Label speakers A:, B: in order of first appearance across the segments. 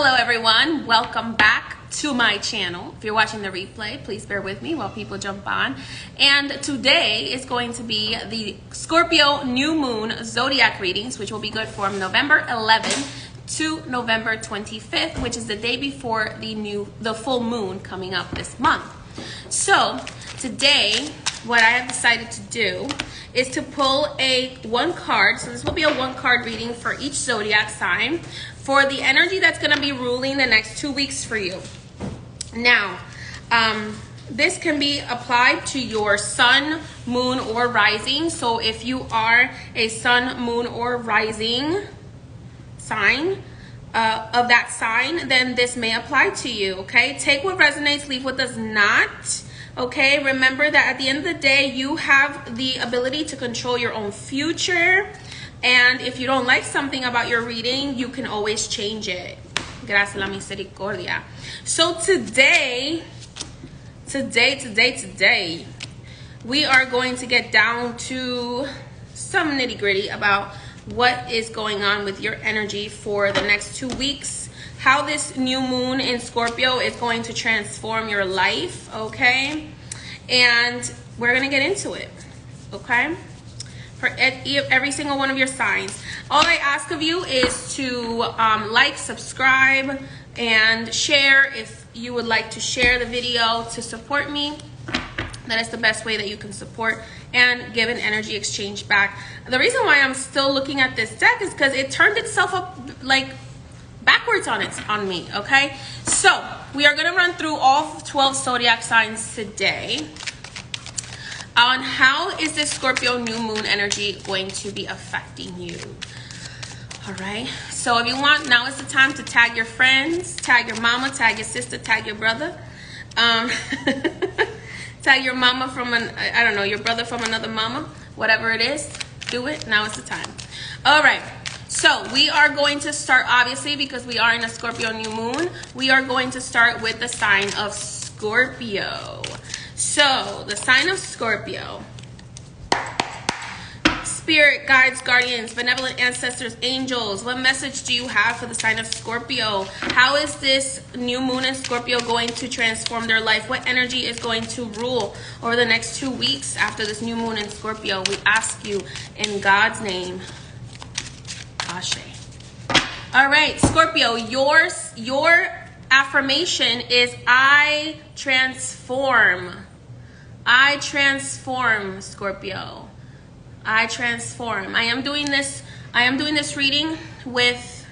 A: Hello everyone, welcome back to my channel. If you're watching the replay, please bear with me while people jump on. And today is going to be the Scorpio new moon zodiac readings, which will be good from November 11th to November 25th, which is the day before the full moon coming up this month. So today, what I have decided to do is to pull one card. So this will be a one card reading for each zodiac sign for the energy that's going to be ruling the next 2 weeks for you. Now, this can be applied to your sun, moon, or rising. So if you are a sun, moon, or rising sign of that sign, then this may apply to you, okay? Take what resonates, leave what does not. Okay, remember that at the end of the day, you have the ability to control your own future. And if you don't like something about your reading, you can always change it. Gracias la misericordia. So today, we are going to get down to some nitty gritty about what is going on with your energy for the next 2 weeks. How this new moon in Scorpio is going to transform your life, okay? And we're gonna get into it, okay? For every single one of your signs. All I ask of you is to like, subscribe, and share if you would like to share the video to support me. That is the best way that you can support and give an energy exchange back. The reason why I'm still looking at this deck is because it turned itself up like backwards on me, okay? So we are gonna run through all 12 zodiac signs today on how is this Scorpio new moon energy going to be affecting you. All right, so if you want, now is the time to tag your friends, tag your mama, tag your sister, tag your brother, tag your mama from I don't know, your brother from another mama, whatever it is, do it. Now is the time. All right. So we are going to start, obviously, because we are in a Scorpio new moon, we are going to start with the sign of Scorpio. So the sign of Scorpio. Spirit, guides, guardians, benevolent ancestors, angels, what message do you have for the sign of Scorpio? How is this new moon in Scorpio going to transform their life? What energy is going to rule over the next 2 weeks after this new moon in Scorpio? We ask you in God's name. Ashe. All right, Scorpio, your affirmation is I transform. I transform, Scorpio. I transform. I am doing this reading with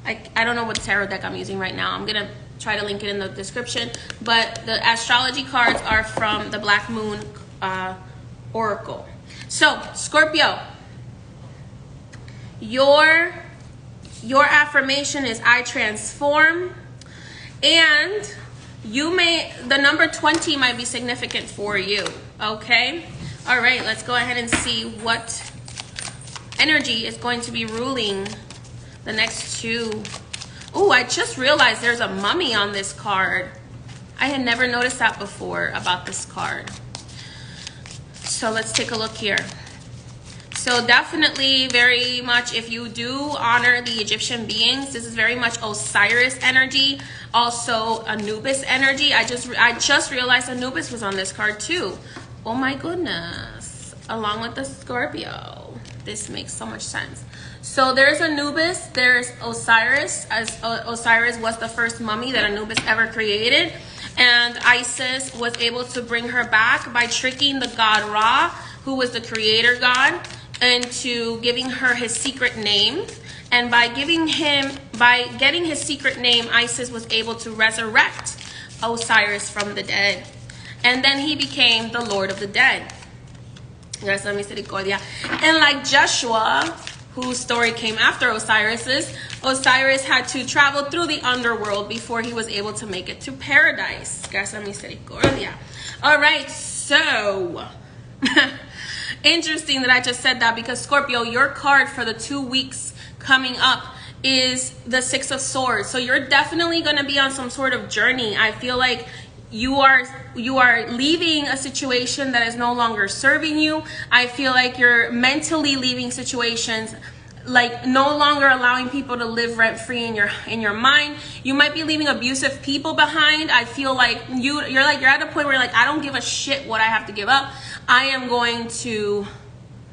A: I don't know what tarot deck I'm using right now. I'm going to try to link it in the description, but the astrology cards are from the Black Moon Oracle. So, Scorpio, your affirmation is I transform, and the number 20 might be significant for you, okay? All right, let's go ahead and see what energy is going to be ruling the next 2. Oh, I just realized there's a mummy on this card. I had never noticed that before about this card. So let's take a look here. So definitely very much, if you do honor the Egyptian beings, this is very much Osiris energy, also Anubis energy. I just realized Anubis was on this card too. Oh my goodness. Along with the Scorpio. This makes so much sense. So there's Anubis, there's Osiris, as Osiris was the first mummy that Anubis ever created. And Isis was able to bring her back by tricking the god Ra, who was the creator god, into giving her his secret name. And by getting his secret name, Isis was able to resurrect Osiris from the dead. And then he became the Lord of the Dead. Gracias la misericordia. And like Joshua, whose story came after Osiris's, Osiris had to travel through the underworld before he was able to make it to paradise. Gracias la misericordia. All right, so interesting that I just said that, because Scorpio, your card for the 2 weeks coming up is the 6 of Swords. So you're definitely going to be on some sort of journey. I feel like you are leaving a situation that is no longer serving you. I feel like you're mentally leaving situations like no longer allowing people to live rent free in your mind. You might be leaving abusive people behind. I feel like you're at a point where you're like, I don't give a shit what I have to give up. I am going to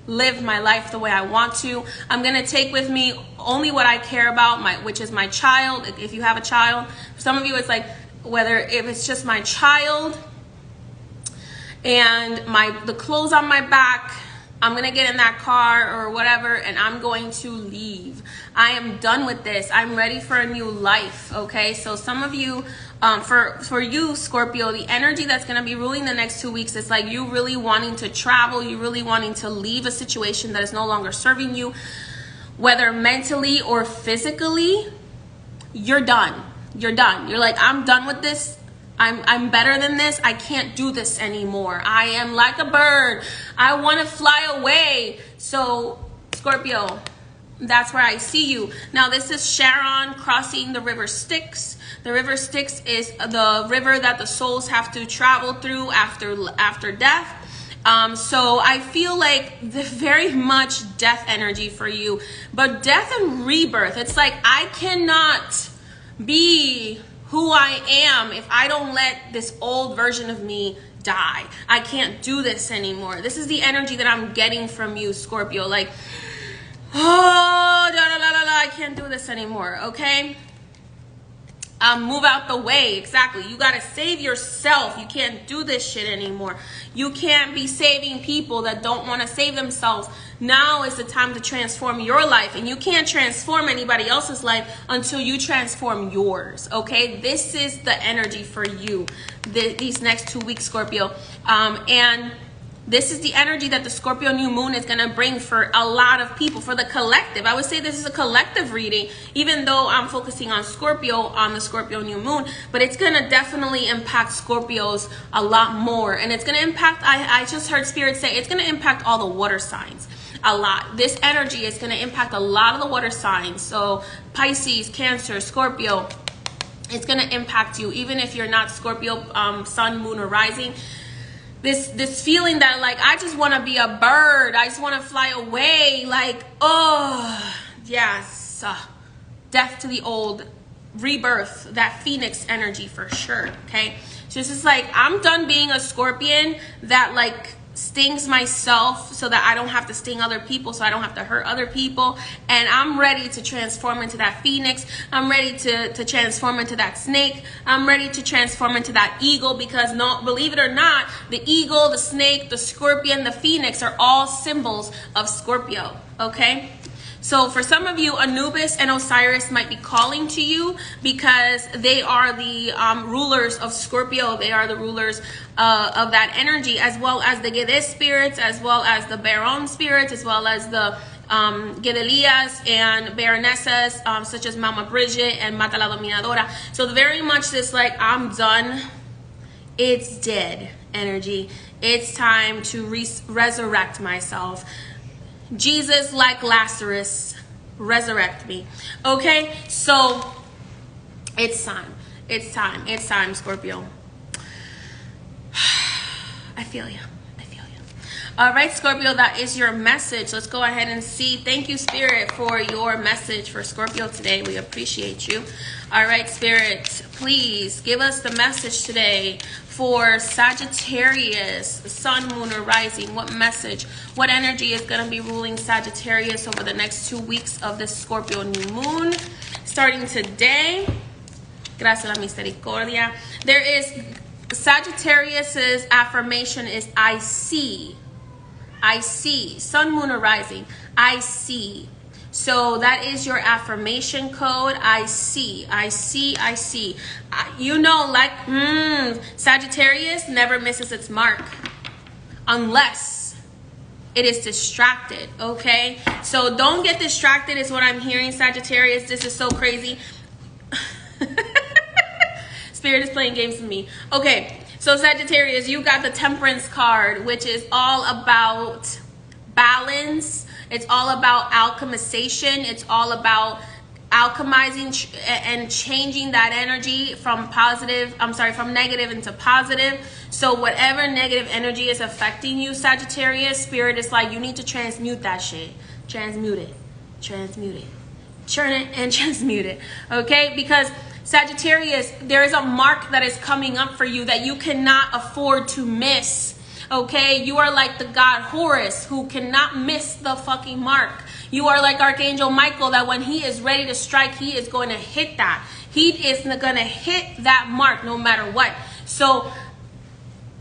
A: live my life the way I want to. I'm going to take with me only what I care about, which is my child. If you have a child, for some of you, it's like, if it's just my child and the clothes on my back, I'm going to get in that car or whatever, and I'm going to leave. I am done with this. I'm ready for a new life, okay? So some of you, for you, Scorpio, the energy that's going to be ruling the next 2 weeks is like you really wanting to travel, you really wanting to leave a situation that is no longer serving you, whether mentally or physically. You're done. You're done. You're like, I'm done with this. I'm better than this. I can't do this anymore. I am like a bird. I want to fly away. So, Scorpio, that's where I see you. Now, this is Sharon crossing the river Styx. The river Styx is the river that the souls have to travel through after death. So I feel like very much death energy for you. But death and rebirth, it's like I cannot be who I am if I don't let this old version of me die. I can't do this anymore. This is the energy that I'm getting from you, Scorpio. Like, I can't do this anymore, okay? Move out the way. Exactly. You got to save yourself. You can't do this shit anymore. You can't be saving people that don't want to save themselves. Now is the time to transform your life, and you can't transform anybody else's life until you transform yours. Okay, this is the energy for you these next 2 weeks, Scorpio. And this is the energy that the Scorpio new moon is going to bring for a lot of people, for the collective. I would say this is a collective reading, even though I'm focusing on Scorpio, on the Scorpio new moon, but it's going to definitely impact Scorpios a lot more. And it's going to impact, I just heard Spirit say, it's going to impact all the water signs a lot. This energy is going to impact a lot of the water signs. So Pisces, Cancer, Scorpio, it's going to impact you, even if you're not Scorpio, sun, moon, or rising. This feeling that like, I just want to be a bird. I just want to fly away. Like, oh, yes. Death to the old, rebirth, that phoenix energy for sure. Okay. So it's just like, I'm done being a scorpion that like stings myself so that I don't have to sting other people, so I don't have to hurt other people. And I'm ready to transform into that phoenix. I'm ready to transform into that snake. I'm ready to transform into that eagle, because no, believe it or not, the eagle, the snake, the scorpion, the phoenix are all symbols of Scorpio. Okay. So for some of you, Anubis and Osiris might be calling to you because they are the rulers of Scorpio. They are the rulers of that energy, as well as the Gede spirits, as well as the Baron spirits, as well as the Gedelias and Baronessas, such as Mama Bridget and Mata la Dominadora. So very much this like, I'm done. It's dead energy. It's time to resurrect myself. Jesus, like Lazarus, resurrect me. Okay, so it's time. It's time. It's time, Scorpio. I feel you. I feel you. All right, Scorpio, that is your message. Let's go ahead and see. Thank you, Spirit, for your message for Scorpio today. We appreciate you. All right, Spirit, please give us the message today for Sagittarius, sun, moon, or rising. What message, what energy is going to be ruling Sagittarius over the next 2 weeks of this Scorpio new moon? Starting today, gracias a la misericordia. There is, Sagittarius's affirmation is, I see. I see. Sun, moon, or rising. I see. So that is your affirmation code. I see, I see, I see. You know, like, Sagittarius never misses its mark unless it is distracted, okay? So don't get distracted is what I'm hearing, Sagittarius. This is so crazy. Spirit is playing games with me. Okay, so Sagittarius, you got the Temperance card, which is all about balance. It's all about alchemization. It's all about alchemizing and changing that energy from negative into positive. So whatever negative energy is affecting you, Sagittarius, Spirit is like, you need to transmute that shit. Transmute it. transmute it. Churn it and transmute it, okay? Because Sagittarius, there is a mark that is coming up for you that you cannot afford to miss, okay? You are like the god Horus, who cannot miss the fucking mark. You are like Archangel Michael, that when he is ready to strike, he is going to hit that. He is going to hit that mark no matter what. So,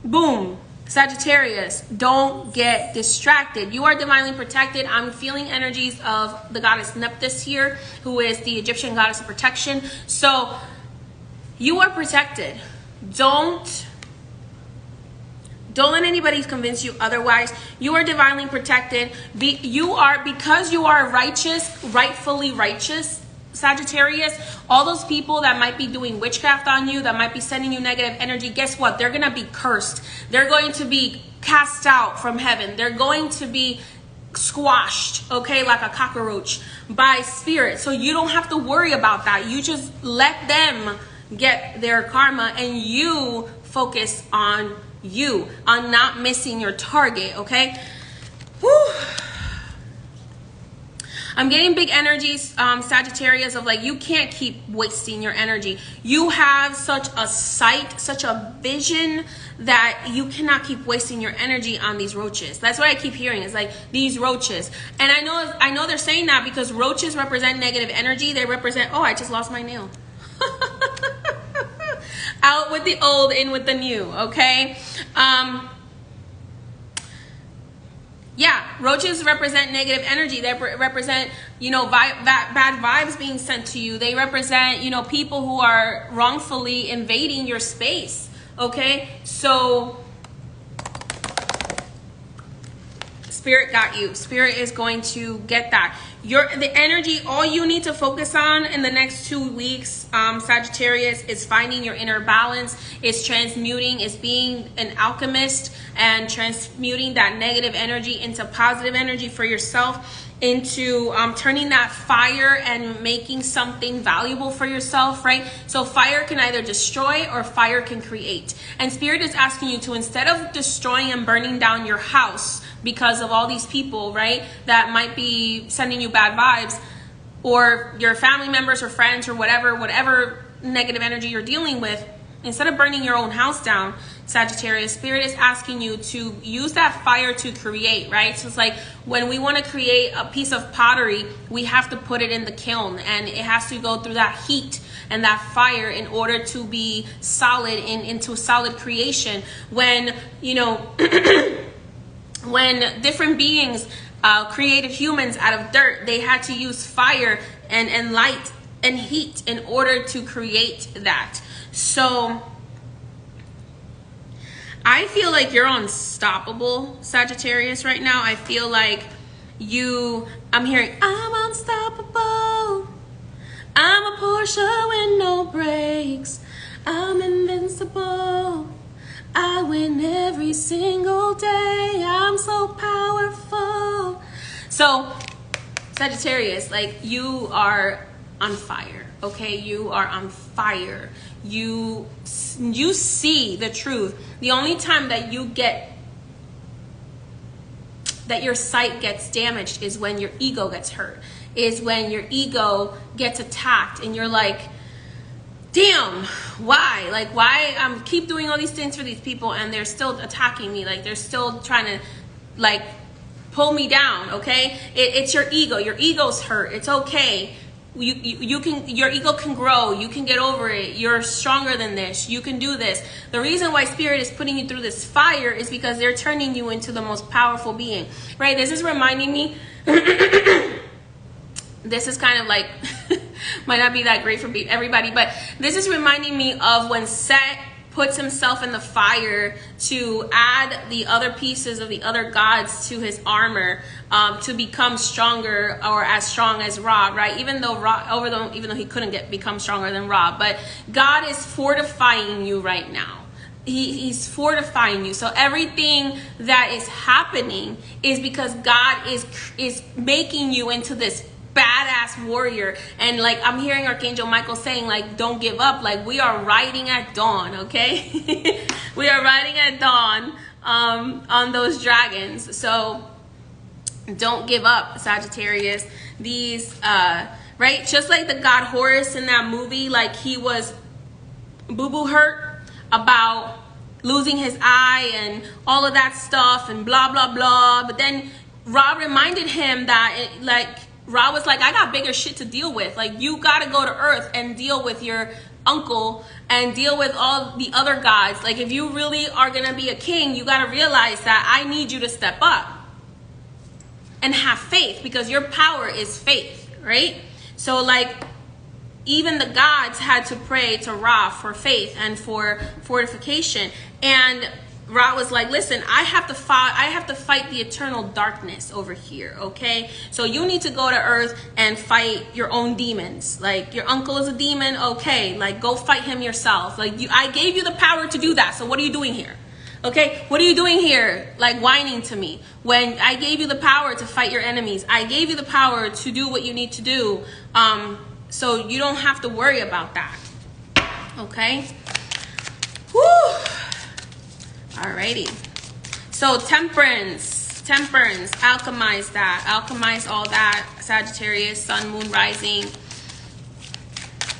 A: boom. Sagittarius, don't get distracted. You are divinely protected. I'm feeling energies of the goddess Nephthys here, who is the Egyptian goddess of protection. So you are protected. Don't let anybody convince you otherwise. You are divinely protected. Because you are righteous, rightfully righteous, Sagittarius, all those people that might be doing witchcraft on you, that might be sending you negative energy, guess what? They're going to be cursed. They're going to be cast out from heaven. They're going to be squashed, okay, like a cockroach by spirit. So you don't have to worry about that. You just let them get their karma and you focus on you, on not missing your target, okay? Whew. I'm getting big energies, Sagittarius, of like, you can't keep wasting your energy. You have such a sight, such a vision, that you cannot keep wasting your energy on these roaches. That's what I keep hearing. It's like, these roaches. And I know they're saying that because roaches represent negative energy. They represent, oh, I just lost my nail. Out with the old, in with the new, okay? Yeah, roaches represent negative energy. They represent, you know, bad vibes being sent to you. They represent, you know, people who are wrongfully invading your space, okay? So, Spirit got you. Spirit is going to get that. The energy, all you need to focus on in the next 2 weeks, Sagittarius, is finding your inner balance. It's transmuting, it's being an alchemist and transmuting that negative energy into positive energy for yourself, into turning that fire and making something valuable for yourself, right? So fire can either destroy or fire can create. And Spirit is asking you to, instead of destroying and burning down your house because of all these people, right, that might be sending you bad vibes, or your family members or friends or whatever negative energy you're dealing with, instead of burning your own house down, Sagittarius, Spirit is asking you to use that fire to create, right? So it's like, when we want to create a piece of pottery, we have to put it in the kiln, and it has to go through that heat and that fire in order to be solid, into solid creation. When, you know, when different beings created humans out of dirt, they had to use fire and light and heat in order to create that. So I feel like you're unstoppable, Sagittarius, right now. I feel like I'm hearing, I'm unstoppable. I'm a Porsche with no brakes. I'm invincible. I win every single day. I'm so powerful. So, Sagittarius, like, you are on fire, okay? You are on fire. You see the truth. The only time that your sight gets damaged is when your ego gets hurt, is when your ego gets attacked and you're like, damn, why? Like, why I'm keep doing all these things for these people and they're still attacking me? Like, they're still trying to, like, pull me down, okay? It's your ego. Your ego's hurt. It's okay. You can, your ego can grow. You can get over it. You're stronger than this. You can do this. The reason why Spirit is putting you through this fire is because they're turning you into the most powerful being, right? This is reminding me, this is kind of like, might not be that great for everybody, but this is reminding me of when Set puts himself in the fire to add the other pieces of the other gods to his armor, to become stronger, or as strong as Ra, right? Even though he couldn't become stronger than Ra, but God is fortifying you right now. He's fortifying you. So everything that is happening is because God is making you into this badass warrior. And like, I'm hearing Archangel Michael saying, like, don't give up. Like, we are riding at dawn, okay? We are riding at dawn on those dragons. So Don't give up, Sagittarius. These, right? Just like the god Horus in that movie, like he was boo-boo hurt about losing his eye and all of that stuff and blah, blah, blah. But then Ra reminded him that, Ra was like, I got bigger shit to deal with. Like, you got to go to Earth and deal with your uncle and deal with all the other gods. Like, if you really are going to be a king, you got to realize that I need you to step up and have faith, because your power is faith, right? So, like, even the gods had to pray to Ra for faith and for fortification. And Ra was like, listen, I have to fight the eternal darkness over here, okay? So you need to go to Earth and fight your own demons. Like, your uncle is a demon, okay, like, go fight him yourself. Like, I gave you the power to do that, so what are you doing here? Okay, what are you doing here, like, whining to me, when I gave you the power to fight your enemies? I gave you the power to do what you need to do, so you don't have to worry about that, okay? Whew. Alrighty. So temperance, alchemize that. Alchemize all that, Sagittarius, sun, moon, rising.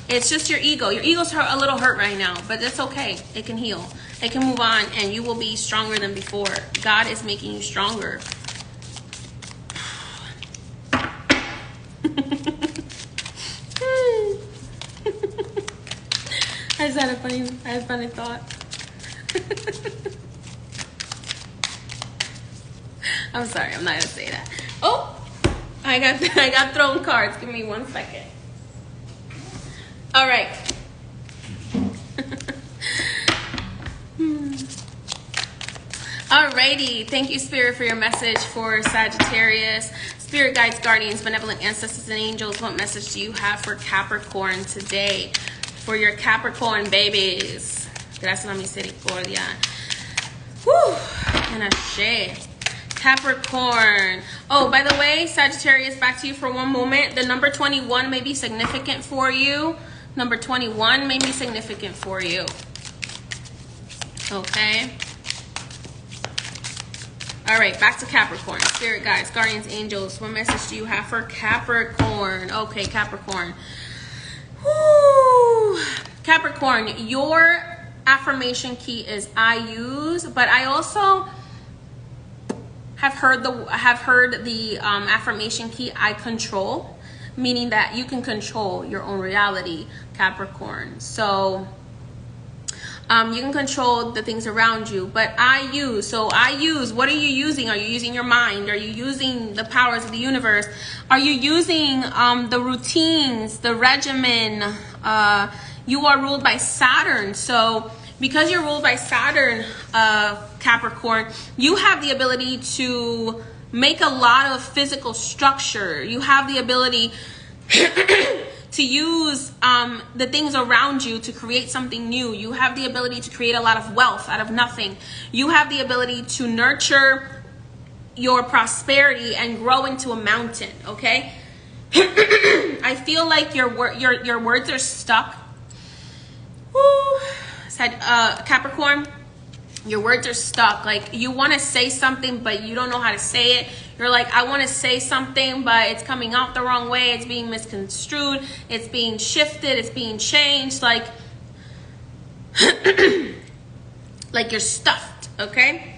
A: It's just your ego. Your ego's a little hurt right now, but it's okay. It can heal. It can move on, and you will be stronger than before. God is making you stronger. I just had a funny thought. I'm sorry, I'm not gonna say that. Oh, I got thrown cards. Give me 1 second. All right. Alrighty, thank you, Spirit, for your message for Sagittarius. Spirit guides, guardians, benevolent ancestors, and angels, what message do you have for Capricorn today? For your Capricorn babies. Gracias a misericordia. Whew, and ashe. Capricorn. Oh, by the way, Sagittarius, back to you for one moment. The number 21 may be significant for you. Number 21 may be significant for you. Okay. All right, back to Capricorn. Spirit guides, guardians, angels, what message do you have for Capricorn? Okay, Capricorn. Woo. Capricorn, your affirmation key is I use, but I also have heard the affirmation key I control, meaning that you can control your own reality, Capricorn. So you can control the things around you, but I use. So I use, what are you using? Are you using your mind? Are you using the powers of the universe? Are you using the routines, the regimen? You are ruled by Saturn. So because you're ruled by Saturn, Capricorn, you have the ability to make a lot of physical structure. You have the ability to use the things around you to create something new. You have the ability to create a lot of wealth out of nothing. You have the ability to nurture your prosperity and grow into a mountain, okay? I feel like your words are stuck. Woo. Capricorn, your words are stuck. Like, you want to say something, but you don't know how to say it. You're like, I want to say something, but it's coming out the wrong way. It's being misconstrued. It's being shifted. It's being changed. Like, like you're stuffed, okay?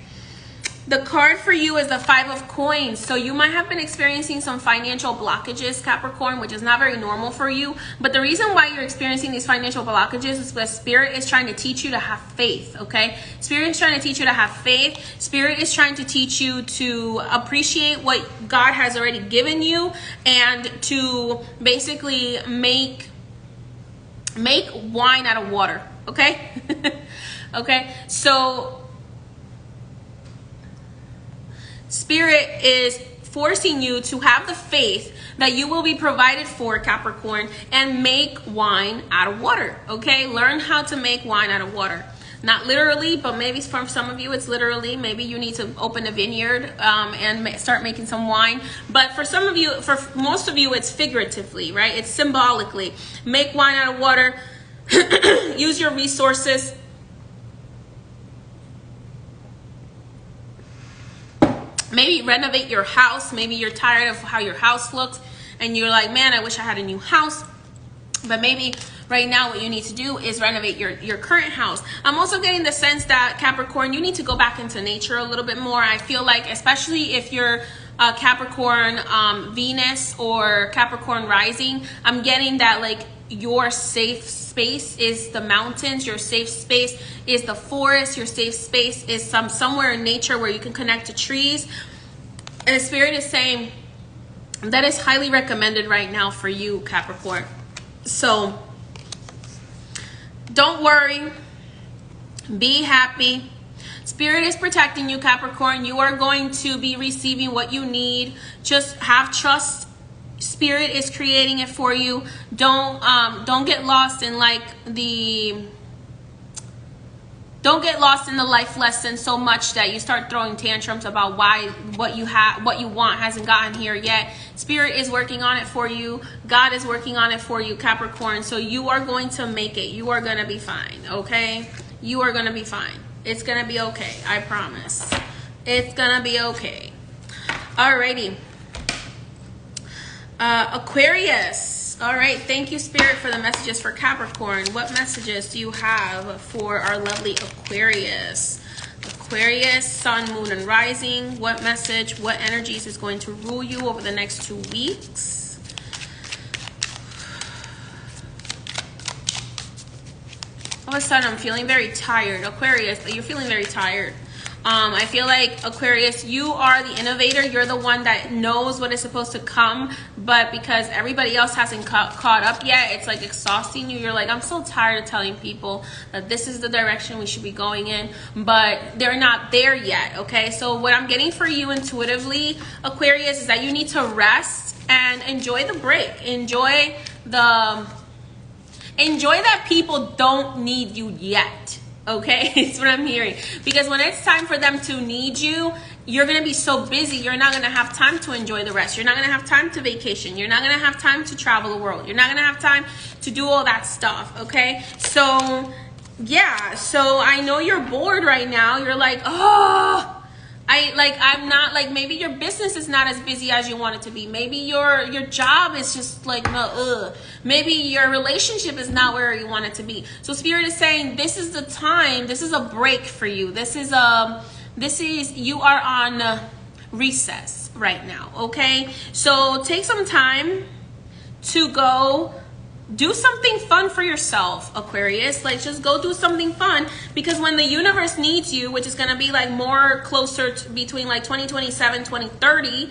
A: The card for you is the 5 of coins. So you might have been experiencing some financial blockages, Capricorn, which is not very normal for you. But the reason why you're experiencing these financial blockages is because Spirit is trying to teach you to have faith, okay? Spirit is trying to teach you to have faith. Spirit is trying to teach you to appreciate what God has already given you and to basically make wine out of water, okay? Okay, so Spirit is forcing you to have the faith that you will be provided for, Capricorn, and make wine out of water, okay? Learn how to make wine out of water. Not literally, but maybe for some of you it's literally. Maybe you need to open a vineyard and start making some wine. But for some of you, for most of you, it's figuratively, right? It's symbolically. Make wine out of water. Use your resources. Maybe renovate your house. Maybe you're tired of how your house looks and you're like, man, I wish I had a new house. But maybe right now what you need to do is renovate your current house. I'm also getting the sense that, Capricorn, you need to go back into nature a little bit more. I feel like, especially if you're Capricorn Venus or Capricorn rising, I'm getting that like your safe space is the mountains, your safe space is the forest, your safe space is somewhere in nature where you can connect to trees. And the Spirit is saying that is highly recommended right now for you, Capricorn. So don't worry, be happy. Spirit is protecting you, Capricorn. You are going to be receiving what you need. Just have trust. Spirit is creating it for you. Don't get lost in like don't get lost in the life lesson so much that you start throwing tantrums about why what you want hasn't gotten here yet. Spirit is working on it for you. God is working on it for you, Capricorn. So you are going to make it. You are going to be fine, okay? You are going to be fine. It's going to be okay. I promise. It's going to be okay. Alrighty. Aquarius. All right, thank you, Spirit, for the messages for Capricorn. What messages do you have for our lovely Aquarius? Aquarius, Sun, Moon, and Rising. What message, what energies is going to rule you over the next 2 weeks? All of a sudden, I'm feeling very tired. Aquarius, you're feeling very tired. I feel like, Aquarius, you are the innovator. You're the one that knows what is supposed to come, but because everybody else hasn't caught up yet, it's like exhausting you. You're like, I'm so tired of telling people that this is the direction we should be going in, but they're not there yet, okay? So what I'm getting for you intuitively, Aquarius, is that you need to rest and enjoy the break. Enjoy that people don't need you yet. Okay, it's what I'm hearing. Because when it's time for them to need you, you're going to be so busy, you're not going to have time to enjoy the rest. You're not going to have time to vacation. You're not going to have time to travel the world. You're not going to have time to do all that stuff, okay? So, yeah. So, I know you're bored right now. You're like, oh, I'm not, like, maybe your business is not as busy as you want it to be. Maybe your job is just like, no, maybe your relationship is not where you want it to be. So Spirit is saying, this is the time, this is a break for you. You are on recess right now, okay? So take some time to go do something fun for yourself, Aquarius. Like, just go do something fun, because when the universe needs you, which is going to be like more closer to between like 2027, 2030,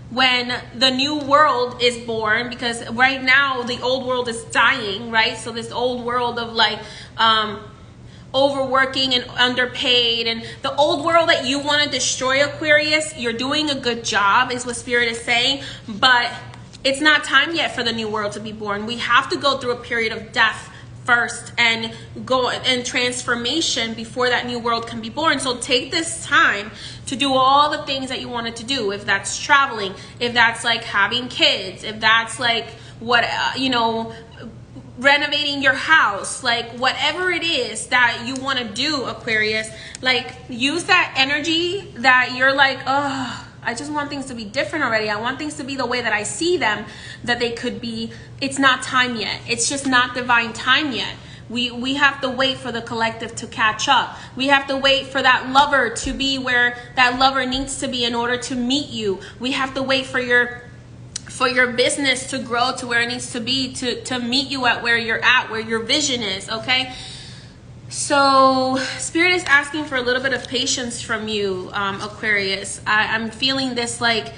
A: when the new world is born, because right now the old world is dying, right? So this old world of like, overworking and underpaid, and the old world that you want to destroy, Aquarius, you're doing a good job, is what Spirit is saying, but it's not time yet for the new world to be born. We have to go through a period of death first and go and transformation before that new world can be born. So take this time to do all the things that you wanted to do. If that's traveling, if that's like having kids, if that's like renovating your house, like whatever it is that you want to do, Aquarius, like use that energy that you're like, oh, I just want things to be different already. I want things to be the way that I see them, that they could be. It's not time yet. It's just not divine time yet. We have to wait for the collective to catch up. We have to wait for that lover to be where that lover needs to be in order to meet you. We have to wait for your business to grow to where it needs to be to meet you at where you're at, where your vision is, okay? So Spirit is asking for a little bit of patience from you, Aquarius. I'm feeling this like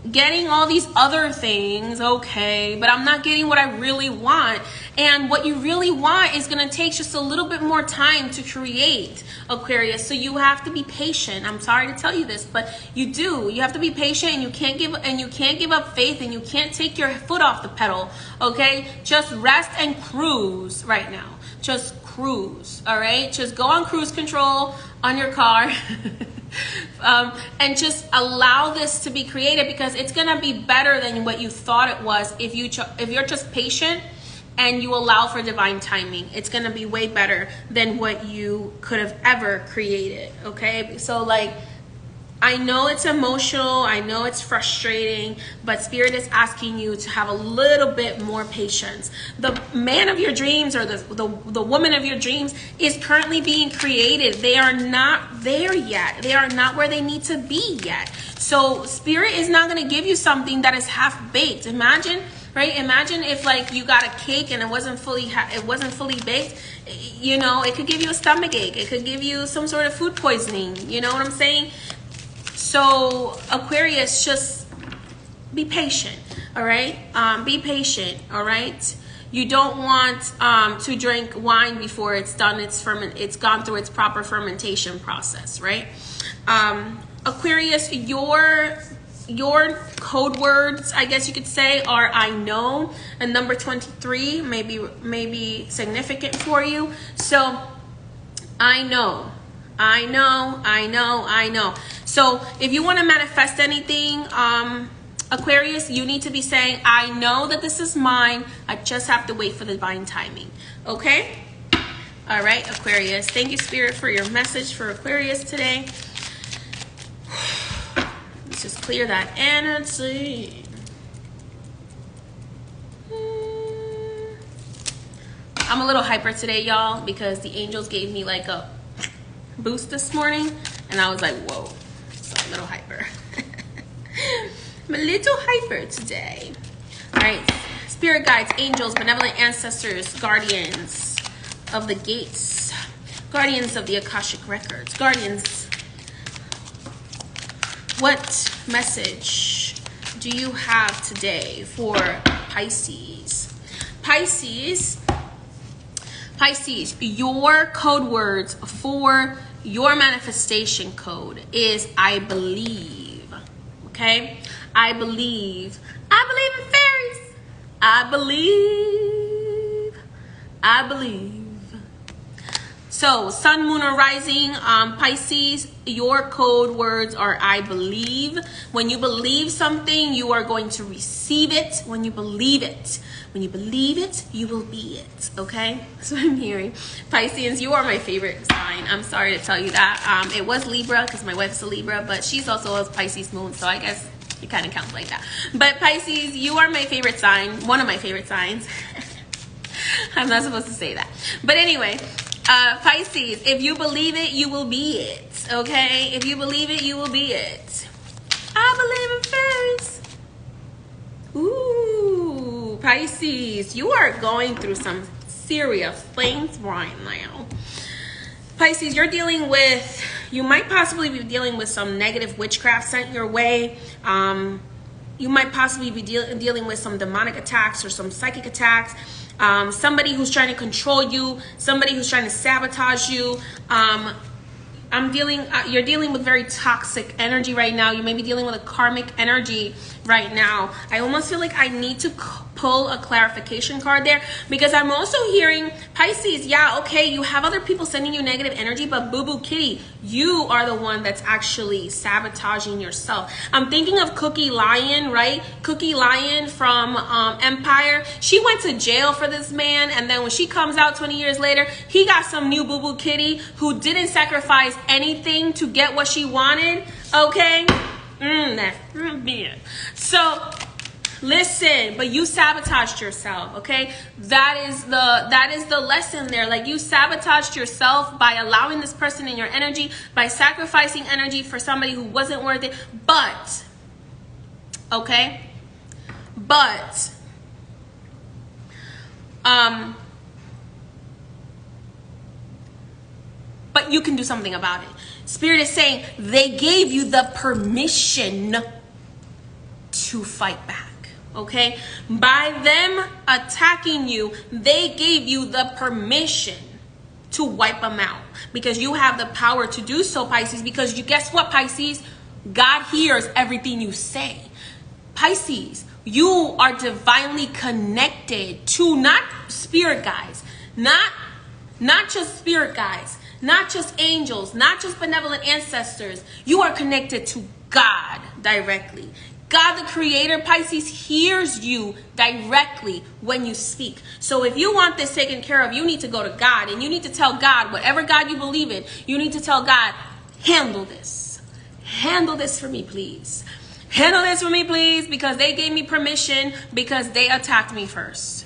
A: getting all these other things, okay, but I'm not getting what I really want. And what you really want is going to take just a little bit more time to create, Aquarius. So you have to be patient. I'm sorry to tell you this, but you do. You have to be patient, and you can't give up faith, and you can't take your foot off the pedal, okay? Just rest and cruise right now. Just cruise, all right? Just go on cruise control on your car and just allow this to be created, because it's going to be better than what you thought it was if you're just patient and you allow for divine timing, it's going to be way better than what you could have ever created. Okay, so like, I know it's emotional, I know it's frustrating, but Spirit is asking you to have a little bit more patience. The man of your dreams, or the woman of your dreams, is currently being created. They are not there yet. They are not where they need to be yet. So Spirit is not going to give you something that is half baked. Imagine, right? Imagine if like you got a cake and it wasn't fully baked. You know, it could give you a stomach ache. It could give you some sort of food poisoning. You know what I'm saying? So Aquarius, just be patient, all right? Be patient, all right? You don't want to drink wine before it's done it's gone through its proper fermentation process, right? Aquarius, your code words, I guess you could say, are I know, and number 23 maybe significant for you. So I know. So if you want to manifest anything, Aquarius, you need to be saying, I know that this is mine. I just have to wait for the divine timing. Okay? All right, Aquarius. Thank you, Spirit, for your message for Aquarius today. Let's just clear that energy. I'm a little hyper today, y'all, because the angels gave me like a boost this morning, and I was like, whoa. So I'm a little hyper. I'm a little hyper today. All right, spirit guides, angels, benevolent ancestors, guardians of the gates, guardians of the Akashic records, guardians, what message do you have today for Pisces? Pisces, your code words for your manifestation code is I believe. Okay? I believe in fairies. I believe. So, sun, moon, or rising, Pisces, your code words are I believe. When you believe something, you are going to receive it. When you believe it, you will be it. Okay? That's what I'm hearing. Pisceans, you are my favorite sign. I'm sorry to tell you that. It was Libra because my wife's a Libra, but she's also a Pisces moon, so I guess it kind of counts like that. But Pisces, you are my favorite sign. One of my favorite signs. I'm not supposed to say that. But anyway, Pisces, if you believe it, you will be it. Okay? If you believe it, you will be it. I believe in fairies. Ooh, Pisces, you are going through some serious things right now. Pisces, you might possibly be dealing with some negative witchcraft sent your way. You might possibly be dealing with some demonic attacks or some psychic attacks. Somebody who's trying to control you, somebody who's trying to sabotage you. You're dealing with very toxic energy right now. You may be dealing with a karmic energy right now. I almost feel like I need to pull a clarification card there, because I'm also hearing Pisces, yeah, okay, you have other people sending you negative energy, but boo-boo kitty, you are the one that's actually sabotaging yourself. I'm thinking of Cookie Lion, right? Cookie Lion from Empire. She went to jail for this man, and then when she comes out 20 years later, he got some new boo-boo kitty who didn't sacrifice anything to get what she wanted. Okay? So listen, but you sabotaged yourself, okay? That is the lesson there. Like, you sabotaged yourself by allowing this person in your energy, by sacrificing energy for somebody who wasn't worth it. But you can do something about it. Spirit is saying they gave you the permission to fight back. Okay? By them attacking you, they gave you the permission to wipe them out, because you have the power to do so, Pisces, because guess what, Pisces? God hears everything you say. Pisces, you are divinely connected to not spirit guides, not just spirit guides, not just angels, not just benevolent ancestors. You are connected to God directly. God, the creator, Pisces, hears you directly when you speak. So if you want this taken care of, you need to go to God, and you need to tell God, whatever God you believe in, you need to tell God, handle this. Handle this for me, please. Handle this for me, please, because they gave me permission, because they attacked me first.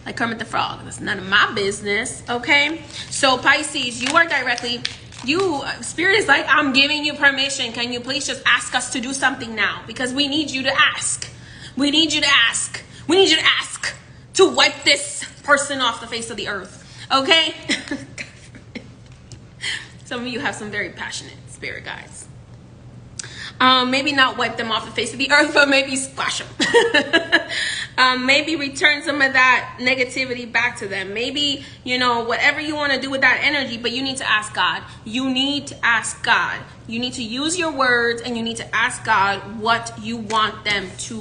A: Like Kermit the Frog. That's none of my business. Okay? So Pisces, you are directly, Spirit is like, I'm giving you permission. Can you please just ask us to do something now? Because we need you to ask. We need you to ask. We need you to ask to wipe this person off the face of the earth. Okay? Some of you have some very passionate spirit guides. Maybe not wipe them off the face of the earth, but maybe squash them. Maybe return some of that negativity back to them. Maybe, whatever you want to do with that energy, but you need to ask God. You need to ask God. You need to use your words, and you need to ask God what you want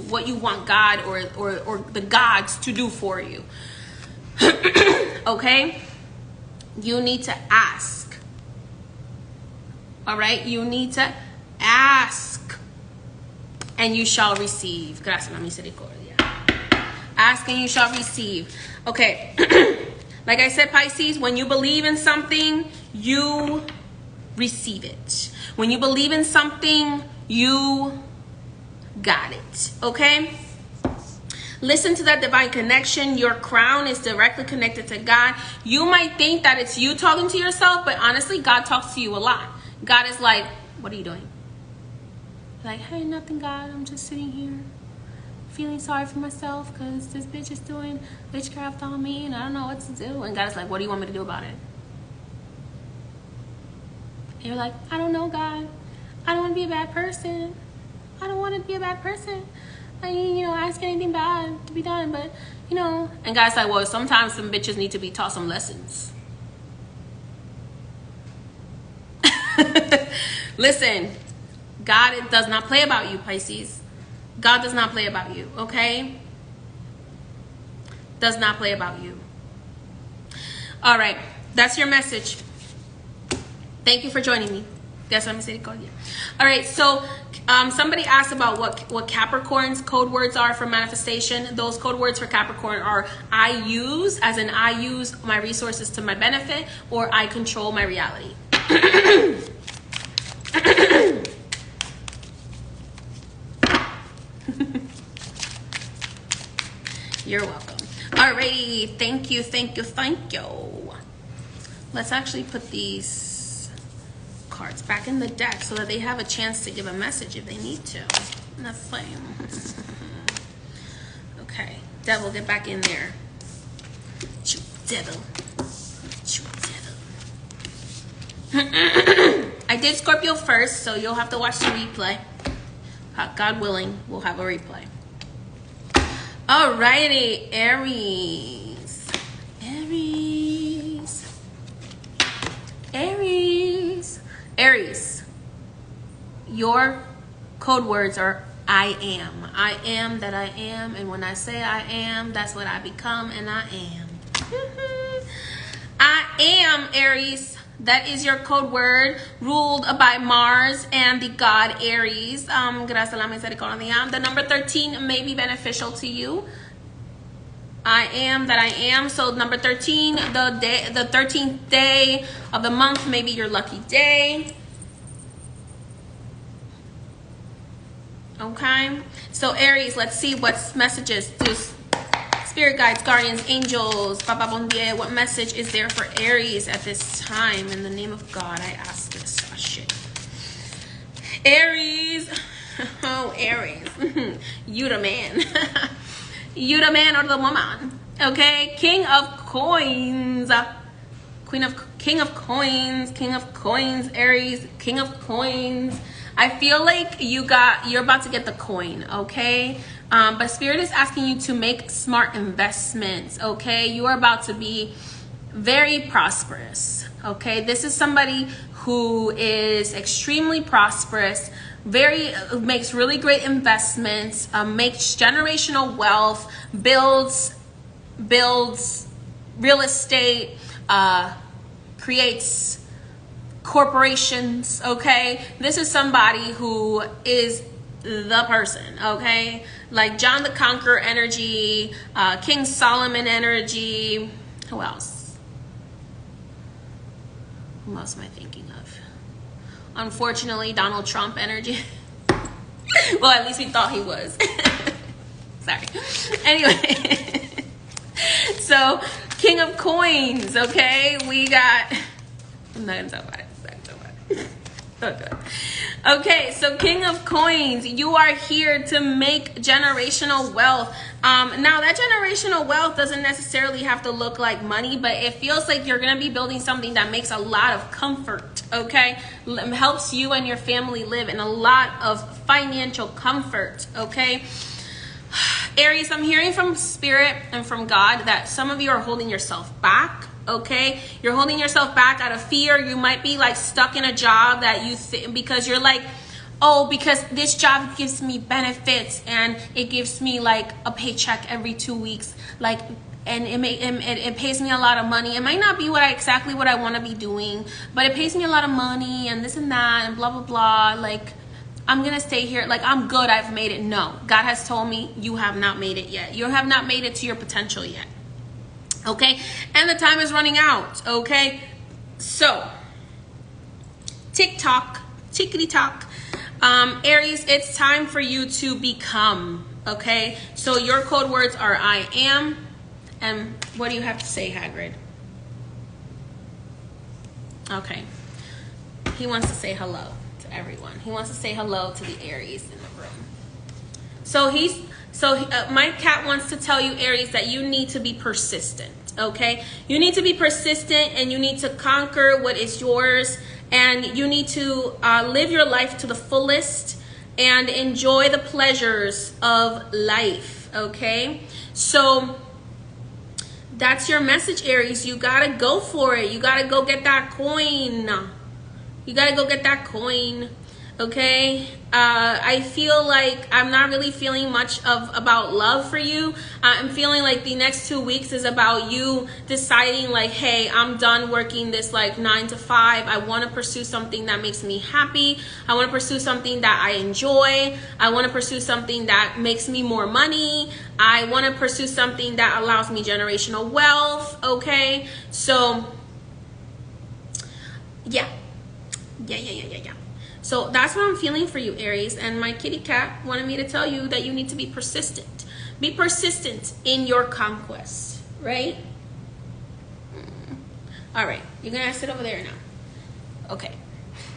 A: what you want God or the gods to do for you. Okay? You need to ask. All right? You need to ask, and you shall receive. Gracias, la misericordia. Ask and you shall receive. Okay. Like I said, Pisces, when you believe in something, you receive it. When you believe in something, you got it. Okay? Listen to that divine connection. Your crown is directly connected to God. You might think that it's you talking to yourself, but honestly, God talks to you a lot. God is like, what are you doing? Like, hey, nothing, God. I'm just sitting here feeling sorry for myself because this bitch is doing witchcraft on me and I don't know what to do. And God's like, what do you want me to do about it? And you're like, I don't know, God. I don't want to be a bad person. I don't want to be a bad person. I mean, ask anything bad to be done, but, And God's like, well, sometimes some bitches need to be taught some lessons. Listen, God does not play about you, Pisces. God does not play about you, okay? Does not play about you. All right, that's your message. Thank you for joining me. That's what I'm saying. All right, so somebody asked about what Capricorn's code words are for manifestation. Those code words for Capricorn are I use, as in I use my resources to my benefit, or I control my reality. You're welcome. Alrighty, thank you. Let's actually put these cards back in the deck so that they have a chance to give a message if they need to. That's fine. Okay, devil, get back in there. Shoot, devil. I did Scorpio first, so you'll have to watch the replay. God willing, we'll have a replay. Alrighty, Aries. Your code words are I am. I am that I am, and when I say I am, that's what I become, and I am. I am, Aries. That is your code word, ruled by Mars and the god Aries. Gracias a la misericordia. The number 13 may be beneficial to you. I am that I am. So number 13, the 13th day of the month may be your lucky day. Okay. So Aries, let's see what messages do Spirit guides, guardians, angels, Papa Bon Dieu, what message is there for Aries at this time? In the name of God, I ask this. Oh, shit. Aries. Oh, Aries. You the man. You the man or the woman. Okay? King of coins. King of coins, Aries. King of coins. I feel like you're about to get the coin, okay? But Spirit is asking you to make smart investments, okay? You are about to be very prosperous, okay? This is somebody who is extremely prosperous, makes really great investments, makes generational wealth, builds real estate, creates corporations, okay? This is somebody who is the person, okay? Like John the Conqueror energy, King Solomon energy. Who else? Who else am I thinking of? Unfortunately, Donald Trump energy. Well, at least we thought he was. Sorry. Anyway. So, King of Coins, okay? We got... I'm not going to talk about it. Okay. Okay, so King of Coins, you are here to make generational wealth. Now, that generational wealth doesn't necessarily have to look like money, but it feels like you're going to be building something that makes a lot of comfort, okay? Helps you and your family live in a lot of financial comfort, okay? Aries, I'm hearing from Spirit and from God that some of you are holding yourself back. Okay, you're holding yourself back out of fear. You might be like stuck in a job that you because you're like, oh, because this job gives me benefits and it gives me like a paycheck every 2 weeks, like, and it pays me a lot of money. It might not be exactly what I want to be doing, but it pays me a lot of money and this and that and blah blah blah. Like, I'm gonna stay here. Like, I'm good. I've made it. No, God has told me you have not made it yet. You have not made it to your potential yet. Okay, and the time is running out. Okay, so tick-tock, tickety-tock. Aries, it's time for you to become. Okay, so your code words are I am. And what do you have to say, Hagrid? Okay, he wants to say hello to everyone. He wants to say hello to the Aries in the room. So my cat wants to tell you, Aries, that you need to be persistent, okay? You need to be persistent and you need to conquer what is yours, and you need to live your life to the fullest and enjoy the pleasures of life, okay? So that's your message, Aries. You gotta go for it. You gotta go get that coin. You gotta go get that coin. Okay, I feel like I'm not really feeling much about love for you. I'm feeling like the next 2 weeks is about you deciding like, hey, I'm done working this like 9 to 5. I want to pursue something that makes me happy. I want to pursue something that I enjoy. I want to pursue something that makes me more money. I want to pursue something that allows me generational wealth. Okay, so yeah. So that's what I'm feeling for you, Aries. And my kitty cat wanted me to tell you that you need to be persistent. Be persistent in your conquest, right? All right, you're gonna sit over there now. Okay,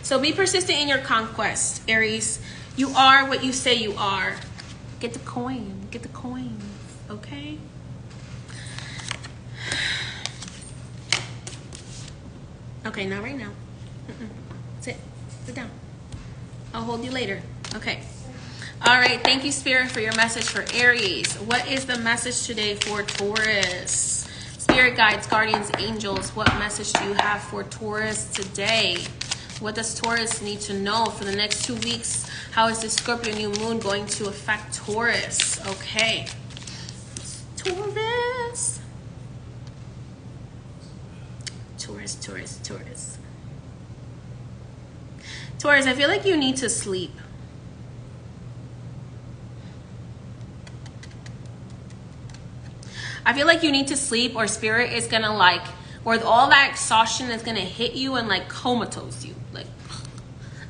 A: so be persistent in your conquest, Aries. You are what you say you are. Get the coin, get the coins, okay? Okay, not right now. Sit down. I'll hold you later. Okay. All right. Thank you, Spirit, for your message for Aries. What is the message today for Taurus? Spirit guides, guardians, angels, what message do you have for Taurus today? What does Taurus need to know for the next 2 weeks? How is this Scorpio new moon going to affect Taurus? Okay. Taurus. Taurus, I feel like you need to sleep. I feel like you need to sleep, or Spirit is gonna like, or all that exhaustion is gonna hit you and like comatose you. Like,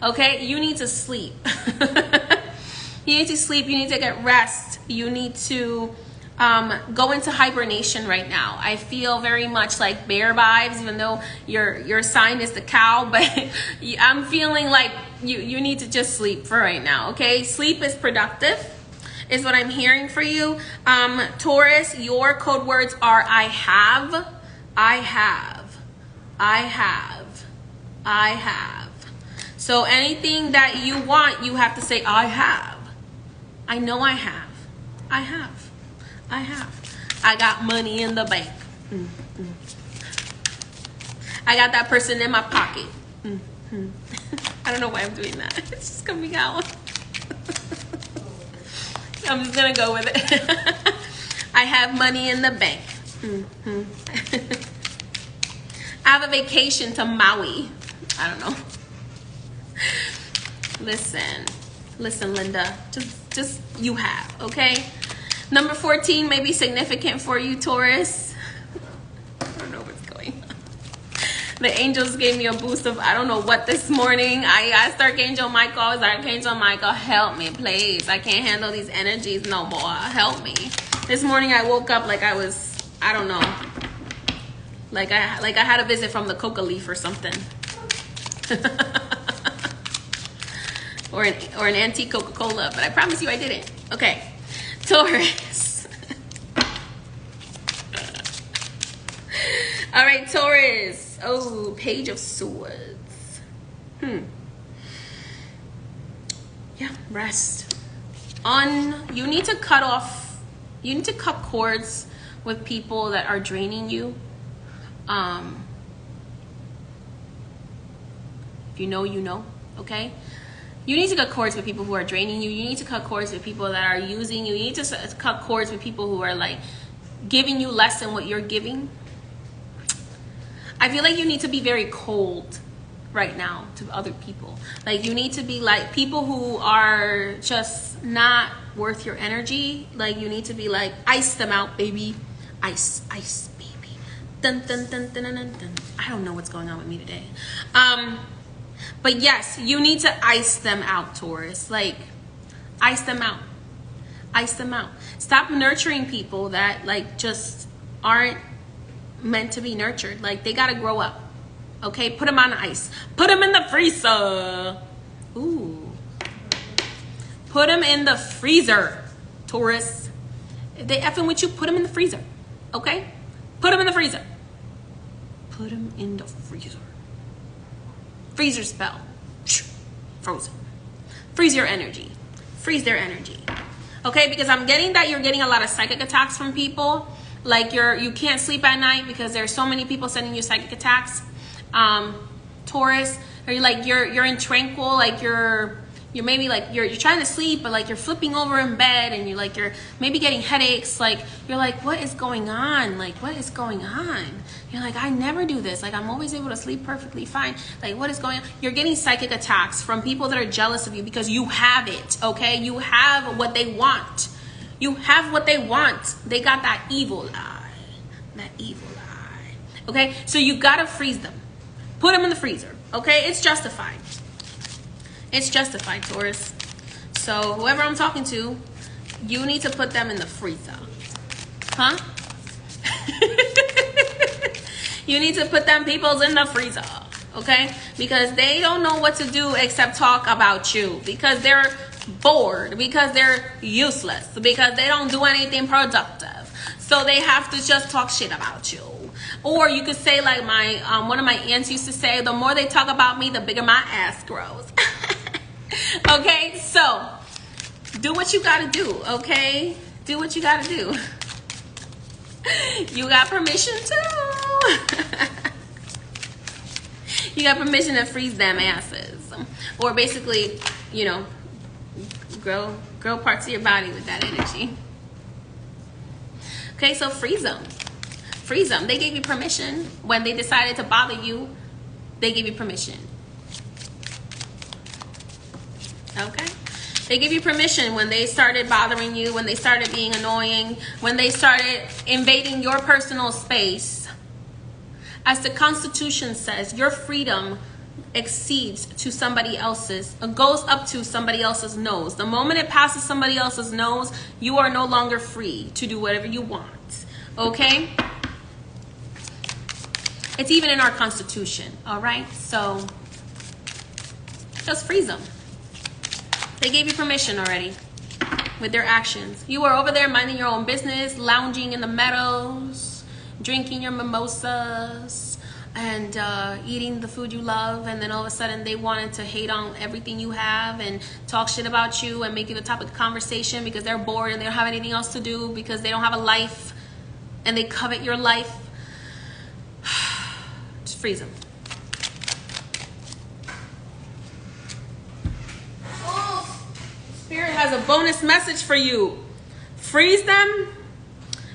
A: okay, you need to sleep. You need to sleep. You need to get rest. You need to go into hibernation right now. I feel very much like bear vibes, even though your sign is the cow, but I'm feeling like you need to just sleep for right now, okay? Sleep is productive, is what I'm hearing for you. Taurus, your code words are I have. So anything that you want, you have to say, I have. I know I have. I got money in the bank. I got that person in my pocket. I don't know why I'm doing that. It's just coming out. I'm just gonna go with it. I have money in the bank. I have a vacation to Maui. I don't know. Listen, Linda. Just you have, okay? Number 14 may be significant for you, Taurus. I don't know what's going on. The angels gave me a boost of I don't know what this morning. I asked Archangel Michael, Archangel Michael, help me, please. I can't handle these energies no more. Help me. This morning I woke up like I was, I don't know. Like I had a visit from the coca leaf or something. or an antique Coca-Cola, but I promise you I didn't. Okay. Taurus. All right, Taurus. Oh, Page of Swords. Yeah, rest. You need to cut cords with people that are draining you. If you know, you know, okay? You need to cut cords with people who are draining you. You need to cut cords with people that are using you. You need to cut cords with people who are like giving you less than what you're giving. I feel like you need to be very cold right now to other people. Like you need to be like people who are just not worth your energy. Like you need to be like, ice them out, baby. Ice, baby. Dun, dun, dun, dun, dun, dun, dun. I don't know what's going on with me today. But yes, you need to ice them out, Taurus. Like, ice them out. Ice them out. Stop nurturing people that, like, just aren't meant to be nurtured. Like, they gotta grow up. Okay? Put them on ice. Put them in the freezer. Ooh. Put them in the freezer, Taurus. If they effing with you, put them in the freezer. Okay? Put them in the freezer. Put them in the freezer. Freezer spell. Frozen. Freeze your energy. Freeze their energy. Okay, because I'm getting that you're getting a lot of psychic attacks from people. Like you can't sleep at night because there's so many people sending you psychic attacks. Taurus, or you're in tranquil, like you're maybe like you're trying to sleep, but like you're flipping over in bed and you're maybe getting headaches. Like you're like, what is going on? Like what is going on? You're like, I never do this. Like I'm always able to sleep perfectly fine. Like what is going on? You're getting psychic attacks from people that are jealous of you because you have it. Okay, you have what they want. You have what they want. They got that evil eye. That evil eye. Okay, so you gotta freeze them. Put them in the freezer. Okay, it's justified. It's justified, Taurus. So whoever I'm talking to, you need to put them in the freezer. Huh? You need to put them peoples in the freezer. Okay? Because they don't know what to do except talk about you. Because they're bored. Because they're useless. Because they don't do anything productive. So they have to just talk shit about you. Or you could say like one of my aunts used to say, the more they talk about me, the bigger my ass grows. Okay, so do what you gotta do, okay? Do what you gotta do. You got permission to. You got permission to freeze them asses. Or basically, you know, grow parts of your body with that energy. Okay, so freeze them. Freeze them. They gave you permission. When they decided to bother you, they gave you permission. Okay? They give you permission when they started bothering you, when they started being annoying, when they started invading your personal space. As the Constitution says, your freedom exceeds to somebody else's, goes up to somebody else's nose. The moment it passes somebody else's nose, you are no longer free to do whatever you want. Okay? It's even in our Constitution. All right? So, just freeze them. They gave you permission already with their actions. You were over there minding your own business, lounging in the meadows, drinking your mimosas, and eating the food you love. And then all of a sudden they wanted to hate on everything you have and talk shit about you and make you the topic of conversation because they're bored and they don't have anything else to do because they don't have a life and they covet your life. Just freeze them. Spirit has a bonus message for you. Freeze them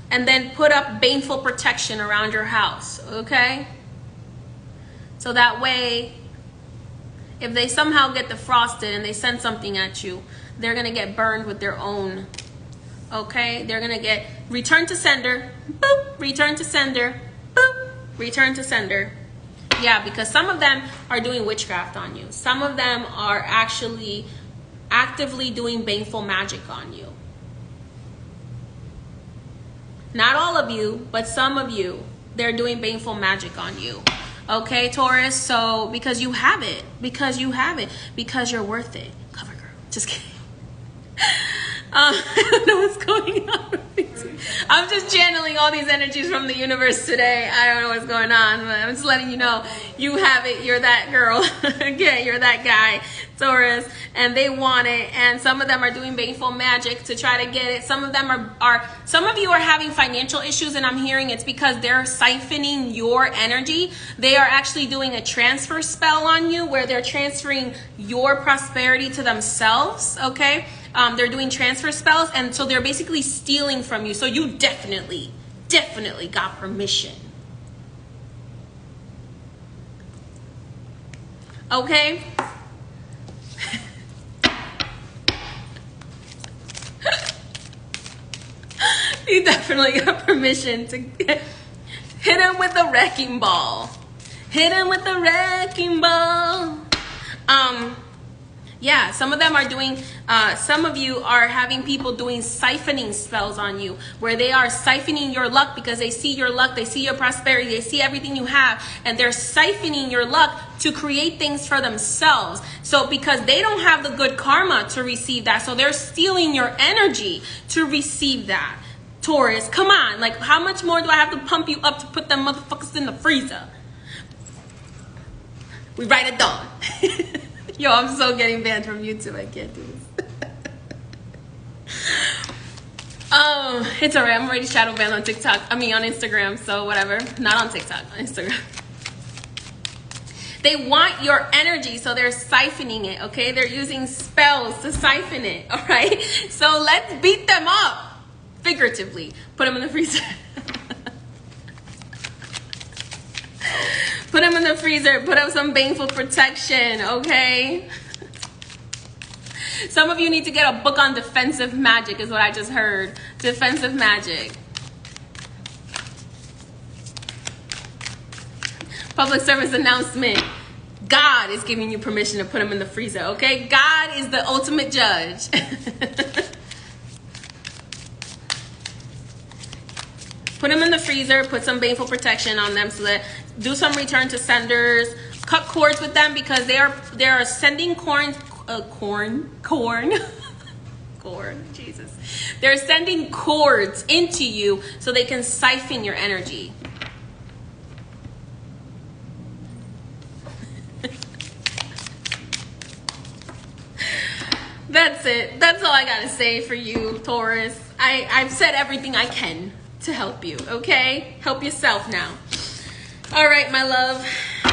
A: and then put up baneful protection around your house, okay? So that way If they somehow get defrosted and they send something at you, they're going to get burned with their own. Okay? They're going to get return to sender, boop, return to sender, boop, return to sender. Yeah, because some of them are doing witchcraft on you. Some of them are actually actively doing baneful magic on you. Not all of you, but some of you, they're doing baneful magic on you. Okay, Taurus? So, because you have it. Because you have it. Because you're worth it. Cover girl. Just kidding. I don't know what's going on with me too. I'm just channeling all these energies from the universe today. I don't know what's going on, but I'm just letting you know you have it. You're that girl. Okay, you're that guy, Taurus, and they want it. And some of them are doing baneful magic to try to get it. Some of them some of you are having financial issues, and I'm hearing it's because they're siphoning your energy. They are actually doing a transfer spell on you where they're transferring your prosperity to themselves. Okay. They're doing transfer spells, and so they're basically stealing from you. So you definitely got permission. Okay? You definitely got permission to hit him with the wrecking ball. Hit him with the wrecking ball. Yeah, some of them are doing, some of you are having people doing siphoning spells on you, where they are siphoning your luck because they see your luck, they see your prosperity, they see everything you have, and they're siphoning your luck to create things for themselves. So because they don't have the good karma to receive that, so they're stealing your energy to receive that. Taurus, come on, like how much more do I have to pump you up to put them motherfuckers in the freezer? We write it down. Yo, I'm so getting banned from YouTube. I can't do this. It's alright. I'm already shadow banned on TikTok. I mean, on Instagram. So whatever. Not on TikTok. On Instagram. They want your energy, so they're siphoning it. Okay, they're using spells to siphon it. All right. So let's beat them up, figuratively. Put them in the freezer. Put them in the freezer. Put up some baneful protection, okay? Some of you need to get a book on defensive magic is what I just heard. Defensive magic. Public service announcement. God is giving you permission to put them in the freezer, okay? God is the ultimate judge. Put them in the freezer. Put some baneful protection on them so that do some return to senders. Cut cords with them because they are sending corn. Jesus. They're sending cords into you so they can siphon your energy. That's it. That's all I gotta say for you, Taurus. I've said everything I can to help you, okay? Help yourself now. All right, my love.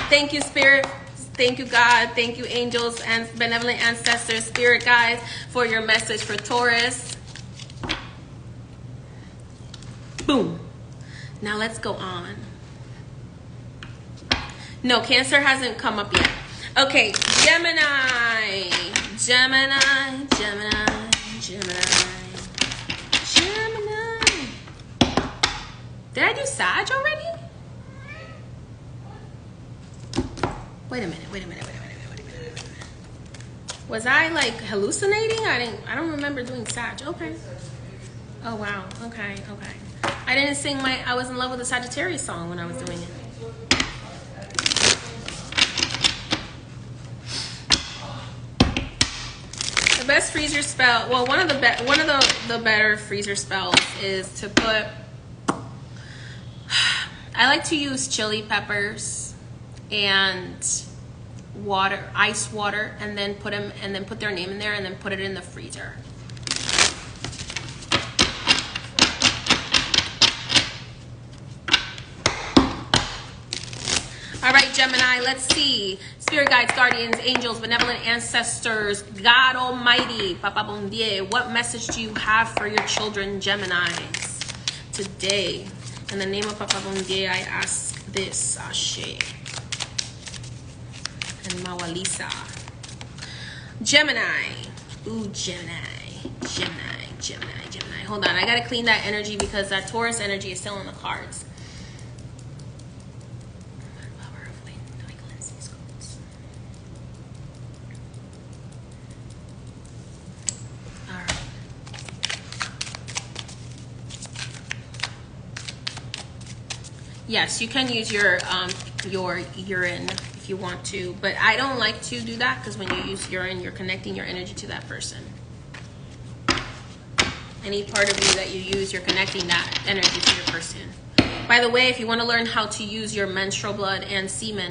A: Thank you, Spirit. Thank you, God. Thank you, angels and benevolent ancestors, spirit guides, for your message for Taurus. Boom. Now let's go on. No, Cancer hasn't come up yet. Okay, Gemini. Gemini, Gemini, Gemini, Gemini. Did I do Sag already? Wait a minute. Was I like hallucinating? I don't remember doing Sag. Okay. Oh wow. Okay. I didn't sing I was in love with the Sagittarius song when I was doing it. The best freezer spell, well, one of the better freezer spells is to put, I like to use chili peppers and water, ice water, and then put their name in there and then put it in the freezer. All right, Gemini, let's see. Spirit guides, guardians, angels, benevolent ancestors, God Almighty, Papa Bon Dieu, what message do you have for your children, Geminis, today? In the name of Papa Bon Dieu, I ask this, Ashe and Mawalisa. Gemini. Ooh, Gemini. Hold on, I gotta clean that energy because that Taurus energy is still in the cards. Yes, you can use your urine if you want to, but I don't like to do that because when you use urine, you're connecting your energy to that person. Any part of you that you use, you're connecting that energy to your person. By the way, if you want to learn how to use your menstrual blood and semen,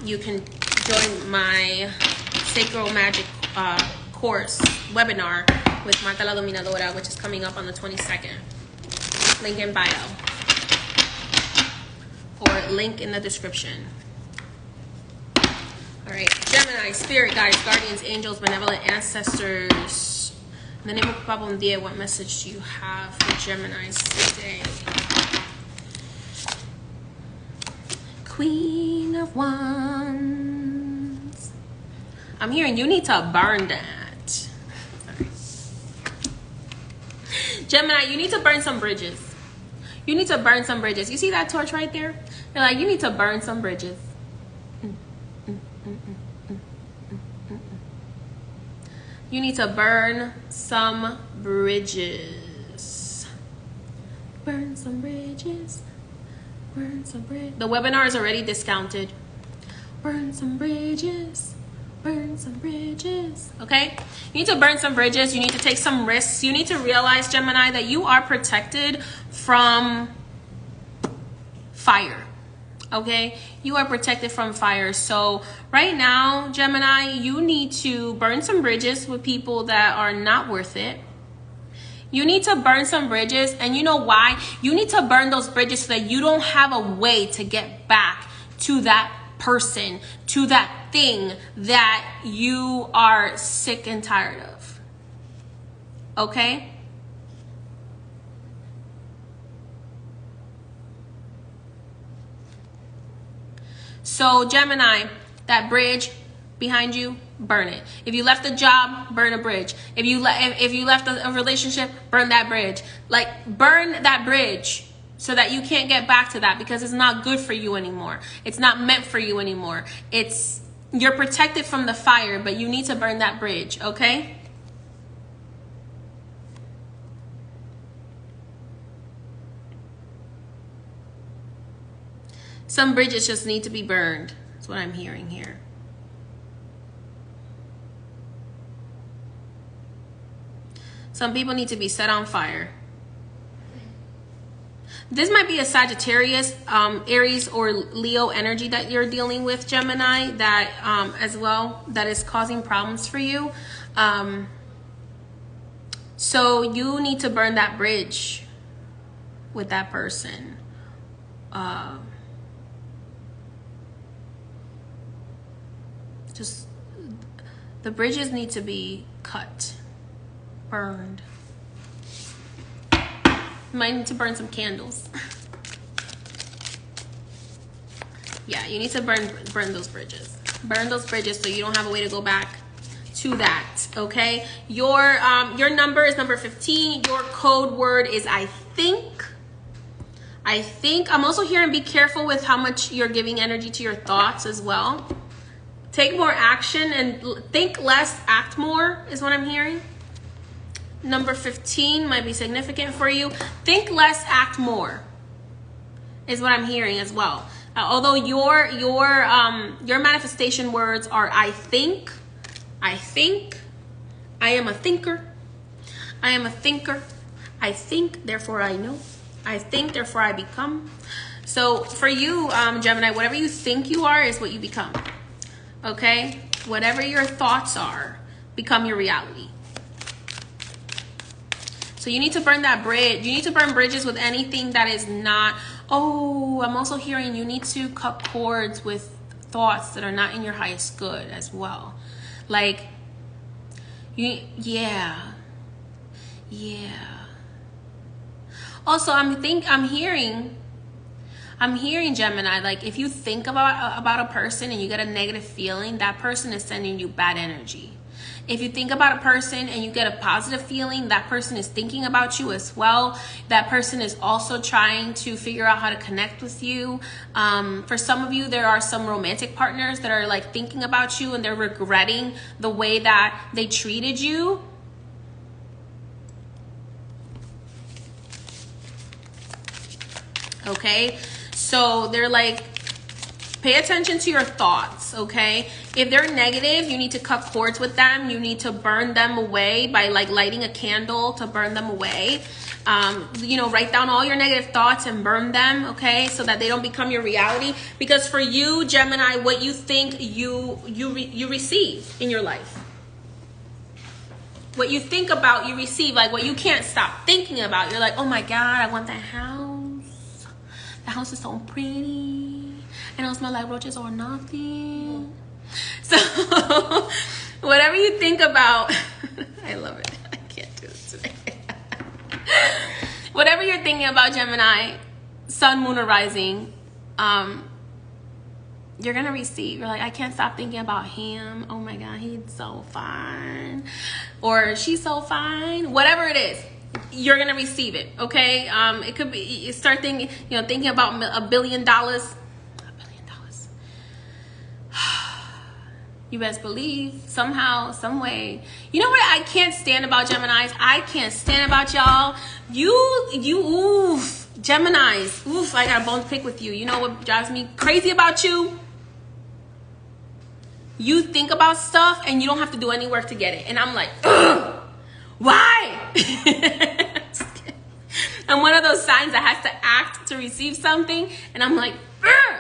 A: you can join my Sacral Magic course webinar with Marta la Dominadora, which is coming up on the 22nd. Link in bio. Or link in the description. All right, Gemini, spirit guides, guardians, angels, benevolent ancestors. In the name of Papa Bon Dia, what message do you have for Geminis today? Queen of Wands. I'm hearing you need to burn that. Sorry. Gemini, you need to burn some bridges. You need to burn some bridges. You see that torch right there? They're like, you need to burn some bridges. You need to burn some bridges. Burn some bridges. Burn some bridges. The webinar is already discounted. Burn some bridges. Burn some bridges. Okay? You need to burn some bridges. You need to take some risks. You need to realize, Gemini, that you are protected from fire. Okay? You are protected from fire. So right now, Gemini, you need to burn some bridges with people that are not worth it. You need to burn some bridges. And you know why? You need to burn those bridges so that you don't have a way to get back to that person, to that thing that you are sick and tired of. Okay? So Gemini, that bridge behind you, burn it. If you left a job, burn a bridge. If you left a relationship, burn that bridge. Like, burn that bridge so that you can't get back to that because it's not good for you anymore. It's not meant for you anymore. You're protected from the fire, but you need to burn that bridge, okay? Some bridges just need to be burned. That's what I'm hearing here. Some people need to be set on fire. This might be a Sagittarius, Aries, or Leo energy that you're dealing with, Gemini, that as well, that is causing problems for you. So you need to burn that bridge with that person. Just the bridges need to be cut, burned. You might need to burn some candles. Yeah, you need to burn those bridges. Burn those bridges so you don't have a way to go back to that, okay? Your number is number 15. Your code word is I think. I'm also hearing be careful with how much you're giving energy to your thoughts as well. Take more action and think less, act more is what I'm hearing. Number 15 might be significant for you. Think less, act more is what I'm hearing as well. Although your manifestation words are I think, I am a thinker, I think, therefore I know, I think, therefore I become. So for you, Gemini, whatever you think you are is what you become. Okay? Whatever your thoughts are, become your reality. So you need to burn that bridge. You need to burn bridges with anything that is not. Oh, I'm also hearing you need to cut cords with thoughts that are not in your highest good as well. Like, yeah. Also, I'm hearing Gemini, like if you think about a person and you get a negative feeling, that person is sending you bad energy. If you think about a person and you get a positive feeling, that person is thinking about you as well. That person is also trying to figure out how to connect with you. For some of you, there are some romantic partners that are like thinking about you and they're regretting the way that they treated you. Okay, so they're like, pay attention to your thoughts, okay? If they're negative, you need to cut cords with them. You need to burn them away by like lighting a candle to burn them away. You know, write down all your negative thoughts and burn them, okay? So that they don't become your reality. Because for you, Gemini, what you think you receive in your life. What you think about, you receive. Like what you can't stop thinking about. You're like, oh my God, I want that house. The house is so pretty. And it'll smell like roaches or nothing. So whatever you think about, I love it. I can't do this today. Whatever you're thinking about, Gemini, sun, moon, or rising, you're gonna receive. You're like, I can't stop thinking about him. Oh my God, he's so fine. Or she's so fine. Whatever it is, you're gonna receive it. Okay. It could be, you start thinking, thinking about $1 billion. You best believe somehow, some way. You know what I can't stand about Geminis? I can't stand about y'all. Oof, Geminis. Oof, I got a bone to pick with you. You know what drives me crazy about you? You think about stuff and you don't have to do any work to get it. And I'm like, ugh, why? I'm one of those signs that has to act to receive something. And I'm like, ugh,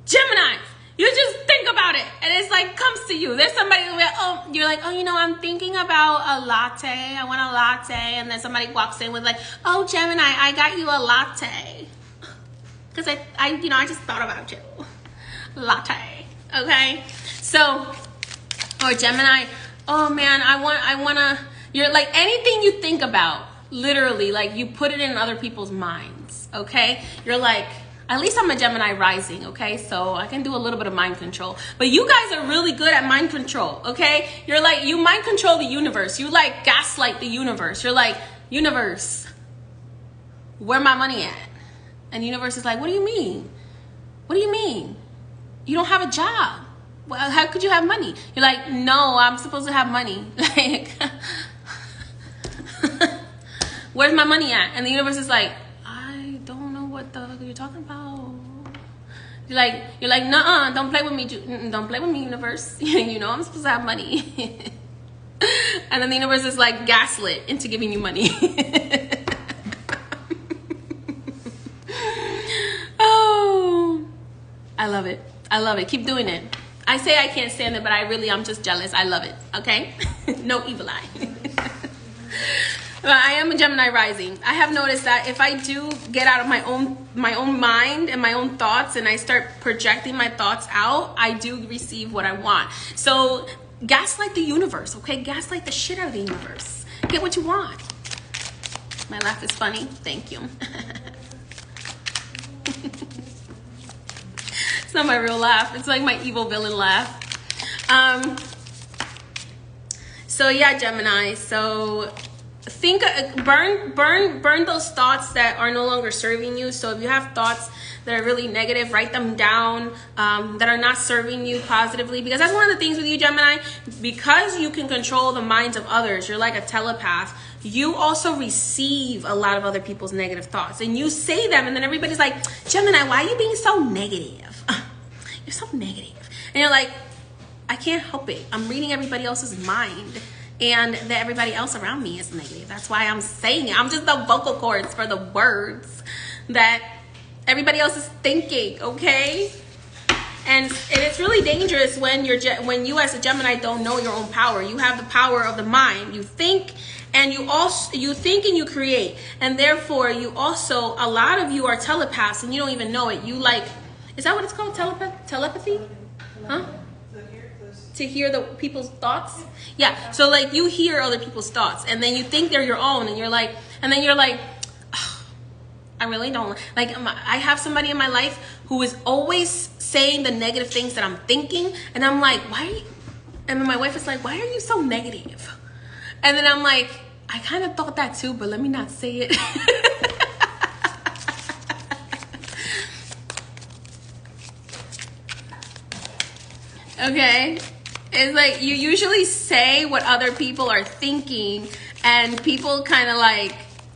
A: Geminis. You just think about it and it's like comes to you. There's somebody where, you're like, I'm thinking about a latte. I want a latte. And then somebody walks in with like, oh, Gemini, I got you a latte. Because I just thought about you. Latte. Okay. So, or Gemini, oh man, I wanna, you're like anything you think about, literally, like you put it in other people's minds. Okay. You're like, at least I'm a Gemini rising, okay? So I can do a little bit of mind control. But you guys are really good at mind control, okay? You're like, you mind control the universe. You like gaslight the universe. You're like, universe, where my money at? And the universe is like, what do you mean? What do you mean? You don't have a job. Well, how could you have money? You're like, no, I'm supposed to have money. Like, where's my money at? And the universe is like, what the fuck are you talking about? You're like, nuh-uh, don't play with me, don't play with me, universe. I'm supposed to have money. And then the universe is like gaslit into giving you money. Oh, I love it. I love it. Keep doing it. I say I can't stand it, but I'm just jealous. I love it. Okay? No evil eye. I am a Gemini rising. I have noticed that if I do get out of my own mind and my own thoughts and I start projecting my thoughts out, I do receive what I want. So gaslight the universe, okay? Gaslight the shit out of the universe. Get what you want. My laugh is funny. Thank you. It's not my real laugh. It's like my evil villain laugh. So yeah, Gemini. So think, burn those thoughts that are no longer serving you. So if you have thoughts that are really negative, write them down, that are not serving you positively, because that's one of the things with you, Gemini. Because you can control the minds of others, you're like a telepath. You also receive a lot of other people's negative thoughts, and you say them, and then everybody's like, Gemini, why are you being so negative? You're so negative. And you're like, I can't help it. I'm reading everybody else's mind. And that everybody else around me is negative. That's why I'm saying it. I'm just the vocal cords for the words that everybody else is thinking, okay? And it's really dangerous when you as a Gemini don't know your own power. You have the power of the mind. You think and you think and you create. And therefore, you also, a lot of you are telepaths and you don't even know it. You like, is that what it's called? Telepathy? Huh? To hear the people's thoughts. Yeah, so like you hear other people's thoughts and then you think they're your own, and you're like, oh, I really don't like, I have somebody in my life who is always saying the negative things that I'm thinking, and I'm like, why And then my wife is like, why are you so negative? And then I'm like, I kind of thought that too, but let me not say it. Okay? It's like you usually say what other people are thinking, and people kind of like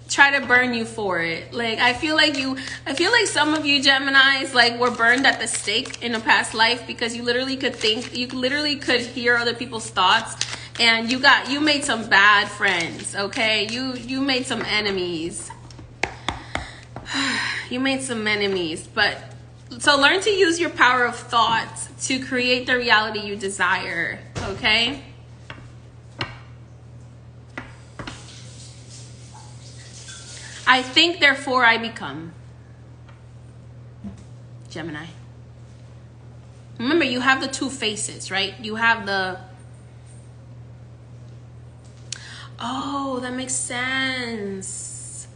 A: try to burn you for it. Like I feel like some of you Geminis like were burned at the stake in a past life, because you literally could hear other people's thoughts, and you made some bad friends. Okay, you made some enemies. You made some enemies. But so learn to use your power of thought to create the reality you desire. Okay. I think, therefore I become. Gemini. Remember, you have the two faces, right? You have the... Oh, that makes sense.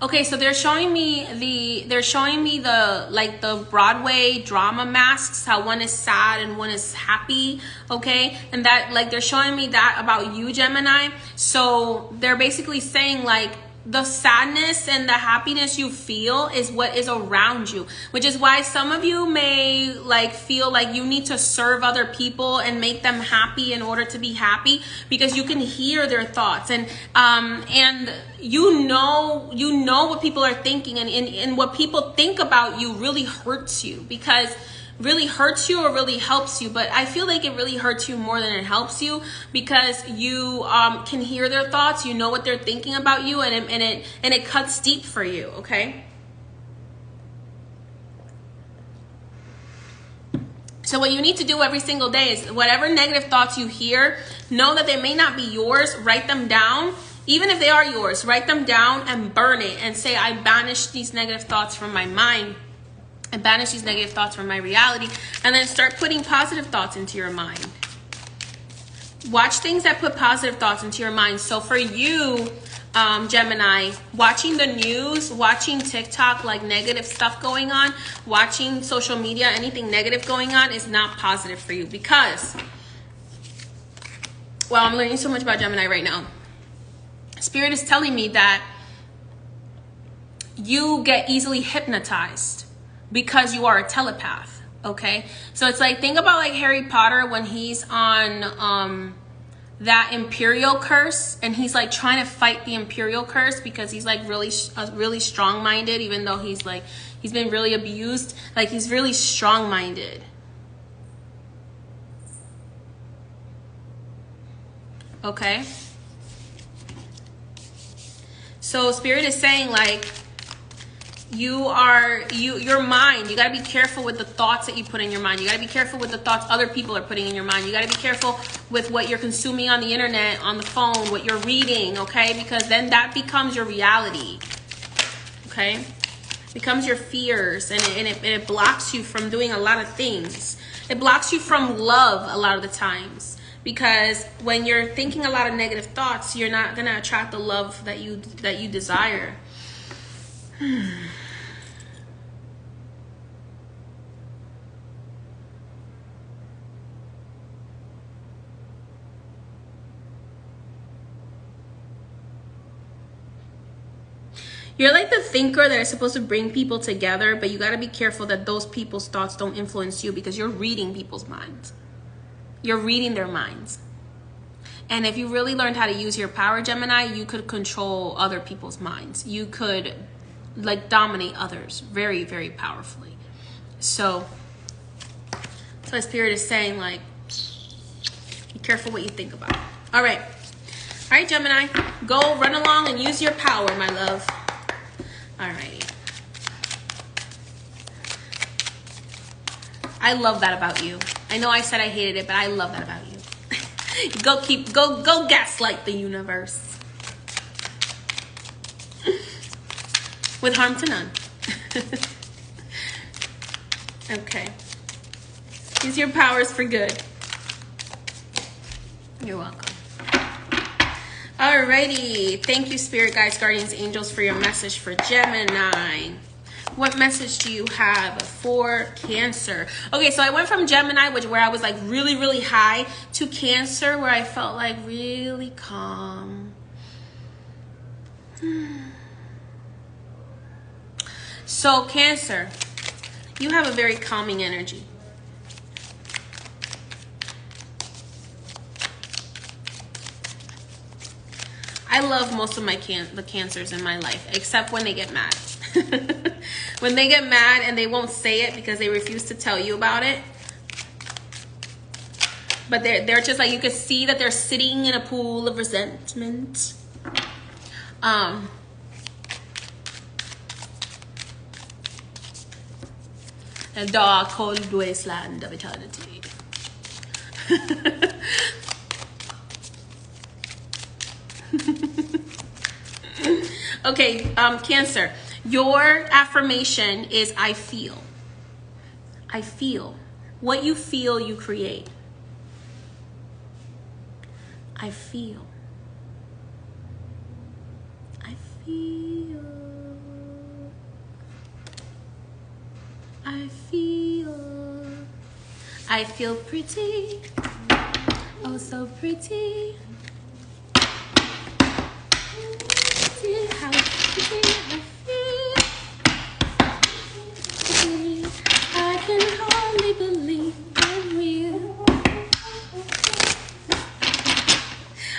A: Okay, so they're showing me the like the Broadway drama masks, how one is sad and one is happy, okay? And that, like, they're showing me that about you, Gemini. So they're basically saying like the sadness and the happiness you feel is what is around you, which is why some of you may like feel like you need to serve other people and make them happy in order to be happy, because you can hear their thoughts, and you know what people are thinking, and what people think about you really hurts you, because really hurts you or really helps you. But I feel like it really hurts you more than it helps you, because you can hear their thoughts, you know what they're thinking about you, and it cuts deep for you. Okay, so what you need to do every single day is whatever negative thoughts you hear, know that they may not be yours. Write them down. Even if they are yours, write them down and burn it, and say, I banish these negative thoughts from my mind. And banish these negative thoughts from my reality. And then start putting positive thoughts into your mind. Watch things that put positive thoughts into your mind. So for you, Gemini, watching the news, watching TikTok, like negative stuff going on, watching social media, anything negative going on is not positive for you, because, well, I'm learning so much about Gemini right now. Spirit is telling me that you get easily hypnotized because you are a telepath. Okay, so it's like, think about like Harry Potter when he's on that Imperial curse, and he's like trying to fight the Imperial curse because he's like really strong-minded, even though he's been really abused. Like, he's really strong-minded. Okay, so Spirit is saying like, your mind, you got to be careful with the thoughts that you put in your mind. You got to be careful with the thoughts other people are putting in your mind. You got to be careful with what you're consuming on the internet, on the phone, what you're reading, okay? Because then that becomes your reality, okay? It becomes your fears, and it blocks you from doing a lot of things. It blocks you from love a lot of the times, because when you're thinking a lot of negative thoughts, you're not going to attract the love that you desire. You're like the thinker that is supposed to bring people together, but you got to be careful that those people's thoughts don't influence you, because you're reading people's minds. You're reading their minds. And if you really learned how to use your power, Gemini, you could control other people's minds. You could like dominate others very, very powerfully. So that's what Spirit is saying, like, be careful what you think about. All right, Gemini, go run along and use your power, my love. Alrighty. I love that about you. I know I said I hated it, but I love that about you. Go gaslight the universe. With harm to none. Okay. Use your powers for good. You're welcome. Alrighty. Thank you, Spirit Guides, Guardians, Angels, for your message for Gemini. What message do you have for Cancer? Okay, so I went from Gemini, where I was like really, really high, to Cancer, where I felt like really calm. So Cancer, you have a very calming energy. I love most of the Cancers in my life, except when they get mad. When they get mad and they won't say it because they refuse to tell you about it. But they're just like, you can see that they're sitting in a pool of resentment. A dark, cold wasteland of eternity. Okay, Cancer, your affirmation is I feel. I feel. What you feel, you create. I feel. I feel. I feel. I feel pretty. Oh, so pretty. How pretty I feel. I can hardly believe I'm real.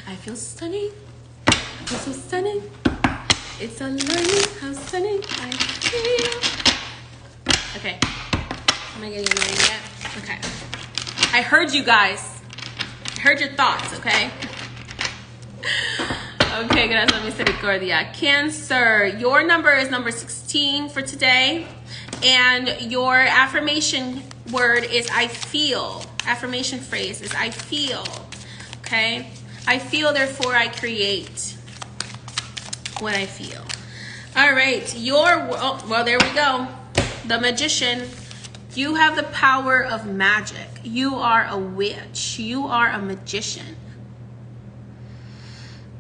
A: I feel stunning. I feel so stunning. It's unlearning how stunning I feel. Okay. Am I getting annoying yet? Okay. I heard you guys. I heard your thoughts, okay? Okay, gracias, misericordia. Cancer, your number is number 16 for today. And your affirmation word is I feel. Affirmation phrase is I feel. Okay? I feel, therefore I create what I feel. All right. Well, there we go. The Magician. You have the power of magic. You are a witch. You are a magician.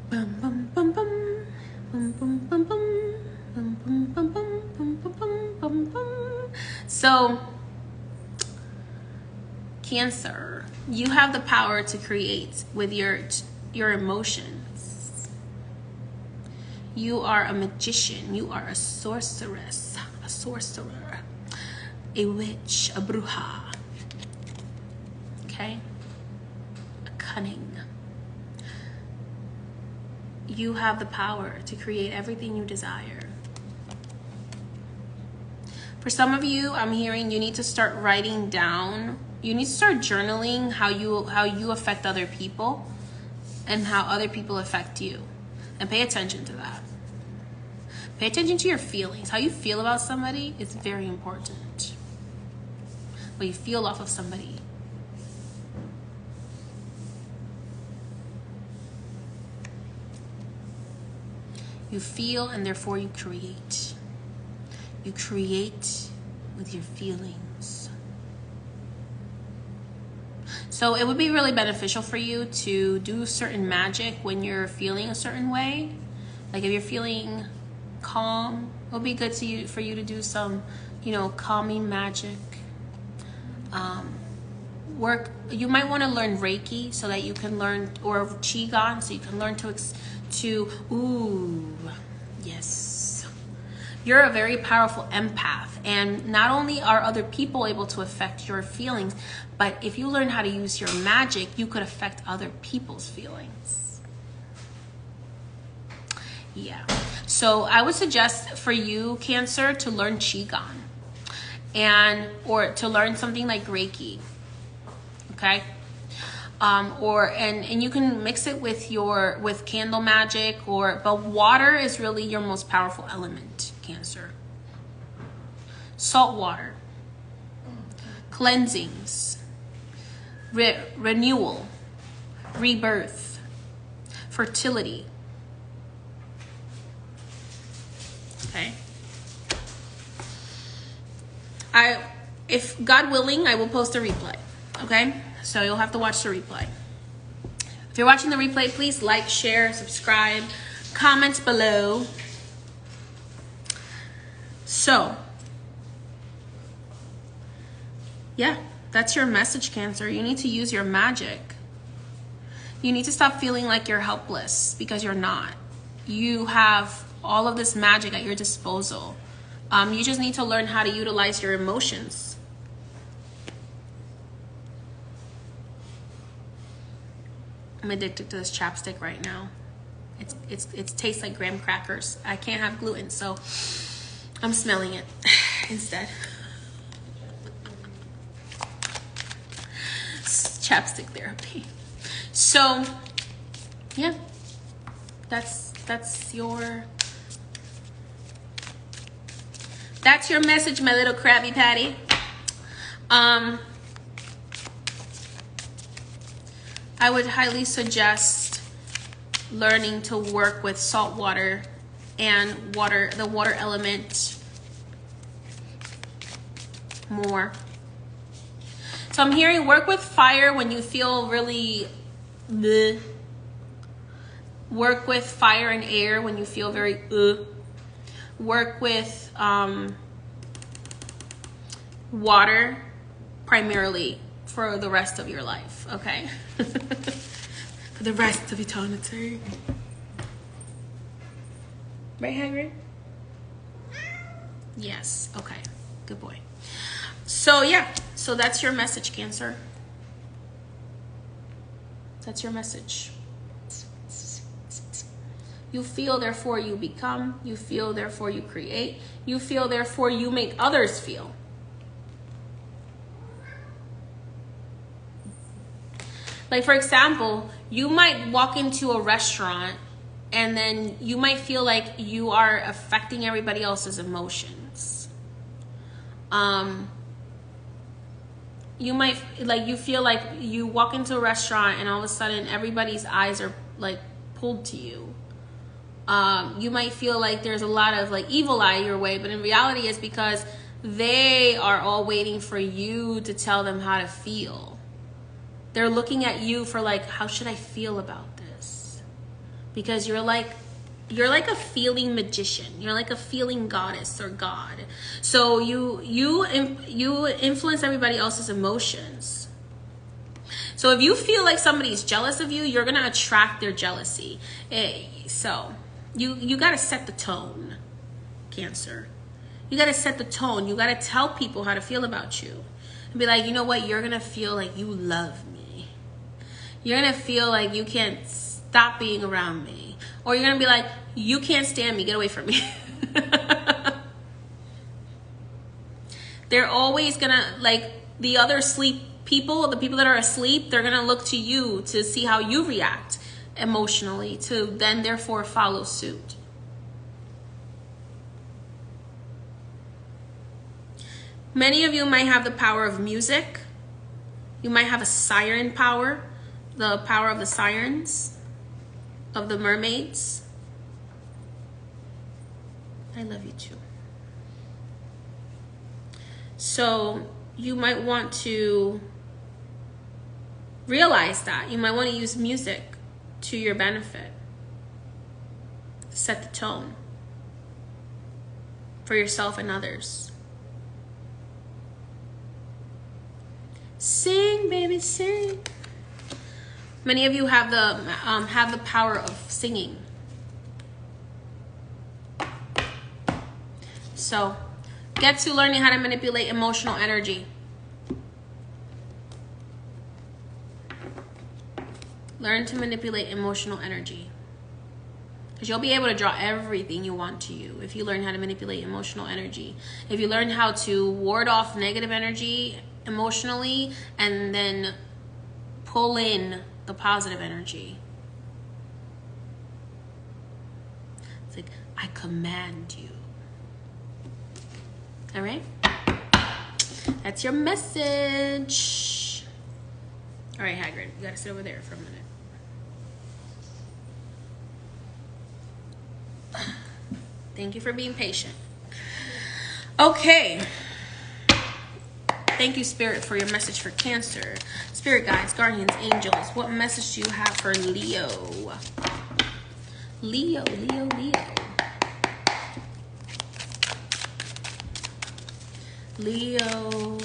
A: Bum, bum, bum, bum. Bum, bum, bum, bum. Bum, bum, bum, bum. Bum, bum, bum, bum, bum. So, Cancer, you have the power to create with your emotions. You are a magician. You are a sorceress, a sorcerer, a witch, a bruja. Okay? A cunning. You have the power to create everything you desire. For some of you, I'm hearing you need to start writing down. You need to start journaling how you affect other people and how other people affect you. And pay attention to that. Pay attention to your feelings. How you feel about somebody is very important. What you feel off of somebody. You feel and therefore you create. You create with your feelings. So it would be really beneficial for you to do certain magic when you're feeling a certain way. Like if you're feeling calm, it would be good for you to do some, calming magic. You might want to learn Reiki so that you can learn, or Qigong, so you can learn yes. You're a very powerful empath, and not only are other people able to affect your feelings, but if you learn how to use your magic, you could affect other people's feelings. Yeah. So I would suggest for you, Cancer, to learn Qigong or to learn something like Reiki. Okay? And you can mix it with candle magic, but water is really your most powerful element, Cancer. Salt water, cleansings, renewal, rebirth, fertility. Okay. If God willing, I will post a replay. Okay. So you'll have to watch the replay. If you're watching the replay, please like, share, subscribe, comment below. So, Yeah, that's your message, Cancer. You need to use your magic. You need to stop feeling like you're helpless, because you're not. You have all of this magic at your disposal. You just need to learn how to utilize your emotions. I'm addicted to this chapstick right now. It tastes like graham crackers. I can't have gluten, so I'm smelling it instead. Chapstick therapy. So, yeah, that's your message, my little Krabby Patty. I would highly suggest learning to work with salt water and the water element more. So I'm hearing work with fire when you feel really bleh. Work with fire and air when you feel very Work with water primarily for the rest of your life, okay? For the rest of eternity. Right, Hagrid? Yes, okay. Good boy. So, yeah. So that's your message, Cancer. That's your message. You feel, therefore you become. You feel, therefore you create. You feel, therefore you make others feel. Like, for example, you might walk into a restaurant and then you might feel like you are affecting everybody else's emotions. You might, like, you feel like you walk into a restaurant and all of a sudden everybody's eyes are like pulled to you. You might feel like there's a lot of like evil eye your way, but in reality it's because they are all waiting for you to tell them how to feel. They're looking at you for like, how should I feel about this? Because you're like a feeling magician. You're like a feeling goddess or god. So you influence everybody else's emotions. So if you feel like somebody's jealous of you, you're gonna attract their jealousy. So you gotta set the tone, Cancer. You gotta set the tone. You gotta tell people how to feel about you. And be like, you know what? You're gonna feel like you love me. You're gonna feel like you can't stop being around me. Or you're gonna be like, you can't stand me, get away from me. They're always gonna, like, the other people, the people that are asleep, they're gonna look to you to see how you react emotionally, to then therefore follow suit. Many of you might have the power of music. You might have a siren power, the power of the sirens, of the mermaids. I love you too. So you might want to realize that. You might want to use music to your benefit. Set the tone for yourself and others. Sing, baby, sing. Many of you have the power of singing. So, get to learning how to manipulate emotional energy. Learn to manipulate emotional energy. Because you'll be able to draw everything you want to you if you learn how to manipulate emotional energy. If you learn how to ward off negative energy emotionally and then pull in the positive energy. It's like, I command you. All right? That's your message. All right, Hagrid, you gotta sit over there for a minute. Thank you for being patient. Okay. Thank you, Spirit, for your message for Cancer. Spirit guides, guardians, angels, what message do you have for Leo? Leo. Leo's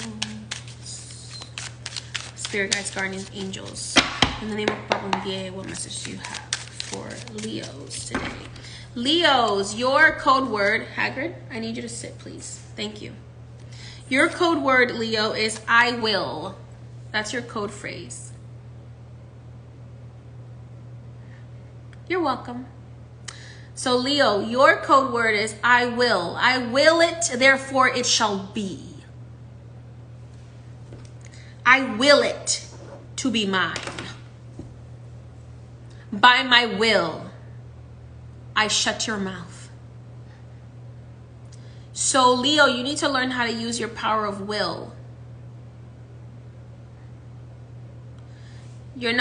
A: Spirit guides, guardians, angels. In the name of Babungie, what message do you have for Leos today? Leos, your code word, Hagrid, I need you to sit, please. Thank you. Your code word, Leo, is I will. That's your code phrase. You're welcome. So Leo, your code word is I will. I will it, therefore it shall be. I will it to be mine. By my will, I shut your mouth. So Leo, you need to learn how to use your power of will. Your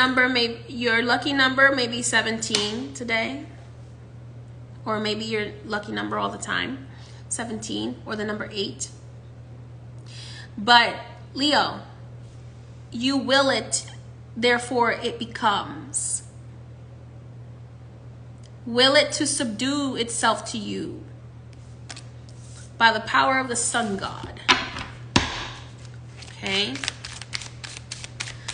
A: lucky number may be 17 today. Or maybe your lucky number all the time, 17, or the number 8. But Leo, you will it, therefore it becomes. Will it to subdue itself to you by the power of the sun god. Okay?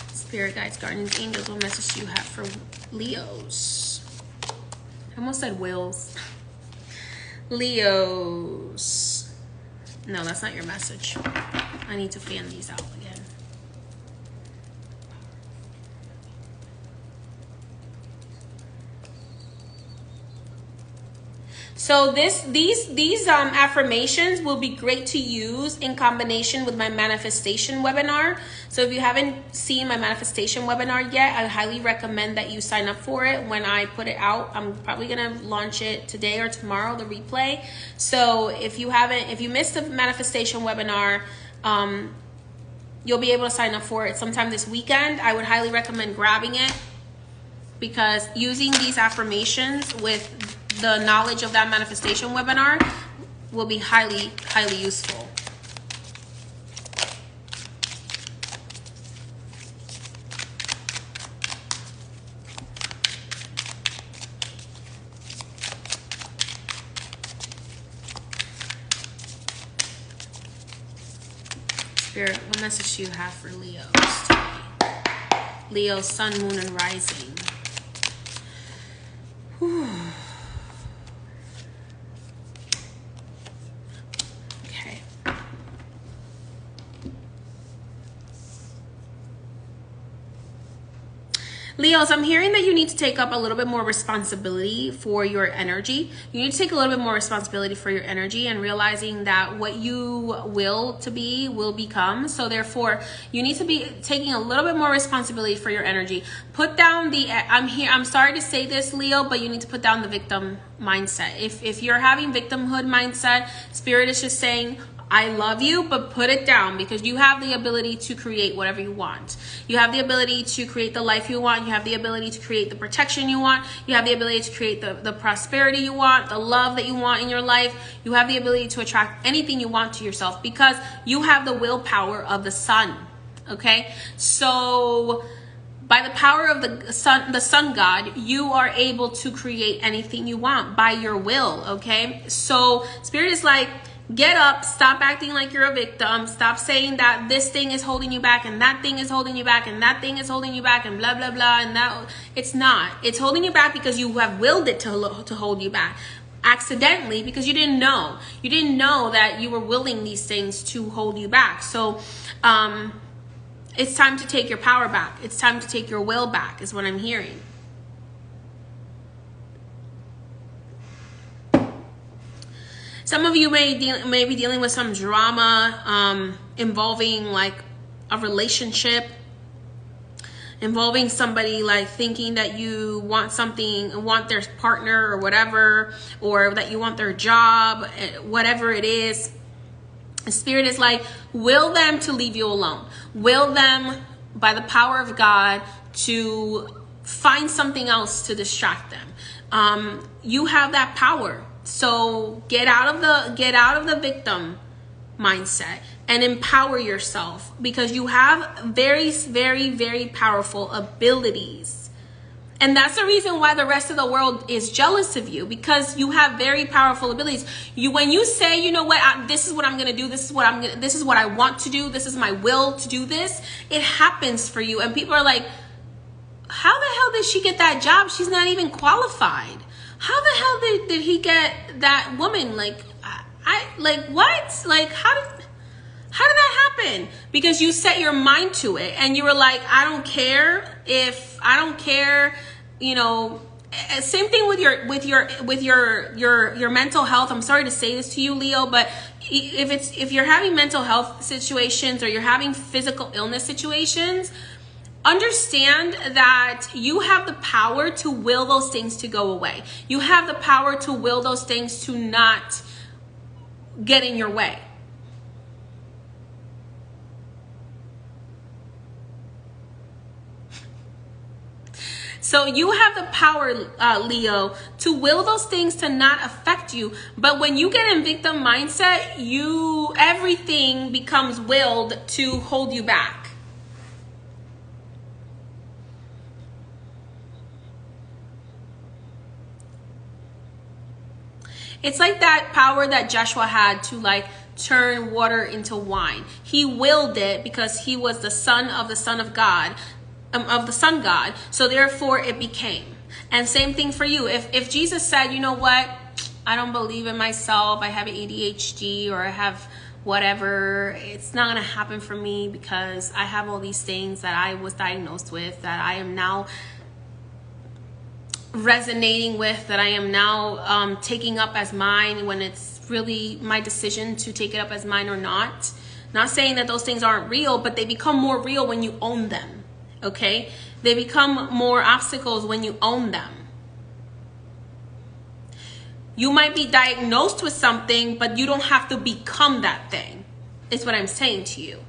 A: Spirit guides, guardians, angels, what message do you have for Leos? I almost said wills. Leos. No, that's not your message. I need to fan these out again. So these affirmations will be great to use in combination with my manifestation webinar. So if you haven't seen my manifestation webinar yet, I highly recommend that you sign up for it when I put it out. I'm probably gonna launch it today or tomorrow, the replay. So if you missed the manifestation webinar, you'll be able to sign up for it sometime this weekend. I would highly recommend grabbing it, because using these affirmations with the knowledge of that manifestation webinar will be highly, highly useful. Spirit, what message do you have for Leos today? Leo, sun, moon, and rising. Whew. Leos, I'm hearing that you need to take up a little bit more responsibility for your energy. You need to take a little bit more responsibility for your energy, and realizing that what you will to be will become. So therefore, you need to be taking a little bit more responsibility for your energy. Put down the, I'm sorry to say this, Leo, but you need to put down the victim mindset. If you're having victimhood mindset, Spirit is just saying, I love you, but put it down, because you have the ability to create whatever you want. You have the ability to create the life you want. You have the ability to create the protection you want. You have the ability to create the prosperity you want, the love that you want in your life. You have the ability to attract anything you want to yourself, because you have the willpower of the sun. Okay? So by the power of the sun god, you are able to create anything you want by your will. Okay? So Spirit is like, get up, stop acting like you're a victim, stop saying that this thing is holding you back and that thing is holding you back and that thing is holding you back and blah blah blah, and that it's not. It's holding you back because you have willed it to hold you back accidentally, because you didn't know that you were willing these things to hold you back. So it's time to take your power back. It's time to take your will back, is what I'm hearing. Some of you may be dealing with some drama involving like a relationship, involving somebody like thinking that you want something, want their partner or whatever, or that you want their job, whatever it is. Spirit is like, will them to leave you alone. Will them, by the power of God, to find something else to distract them. You have that power. So get out of the victim mindset and empower yourself, because you have very, very, very powerful abilities And that's the reason why the rest of the world is jealous of you, because you have very powerful abilities. When you say, you know what, this is what I'm going to do. This is what I want to do. This is my will to do this. It happens for you. And people are like, how the hell did she get that job? She's not even qualified. How the hell did he get that woman? Like, what? Like, how did that happen? Because you set your mind to it and you were like, I don't care, you know. Same thing with your mental health. I'm sorry to say this to you, Leo, but if you're having mental health situations or you're having physical illness situations, understand that you have the power to will those things to go away. You have the power to will those things to not get in your way. So you have the power, Leo, to will those things to not affect you. But when you get in victim mindset, everything becomes willed to hold you back. It's like that power that Joshua had to turn water into wine. He willed it because he was the son of God. Of the sun God, so therefore it became. And same thing for you. If Jesus said, you know what, I don't believe in myself, I have ADHD or I have whatever, it's not gonna happen for me because I have all these things that I was diagnosed with, that I am now resonating with, that I am now taking up as mine, when it's really my decision to take it up as mine or not. Not saying that those things aren't real, but they become more real when you own them. Okay, they become more obstacles when you own them. You might be diagnosed with something, but you don't have to become that thing. Is what I'm saying to you.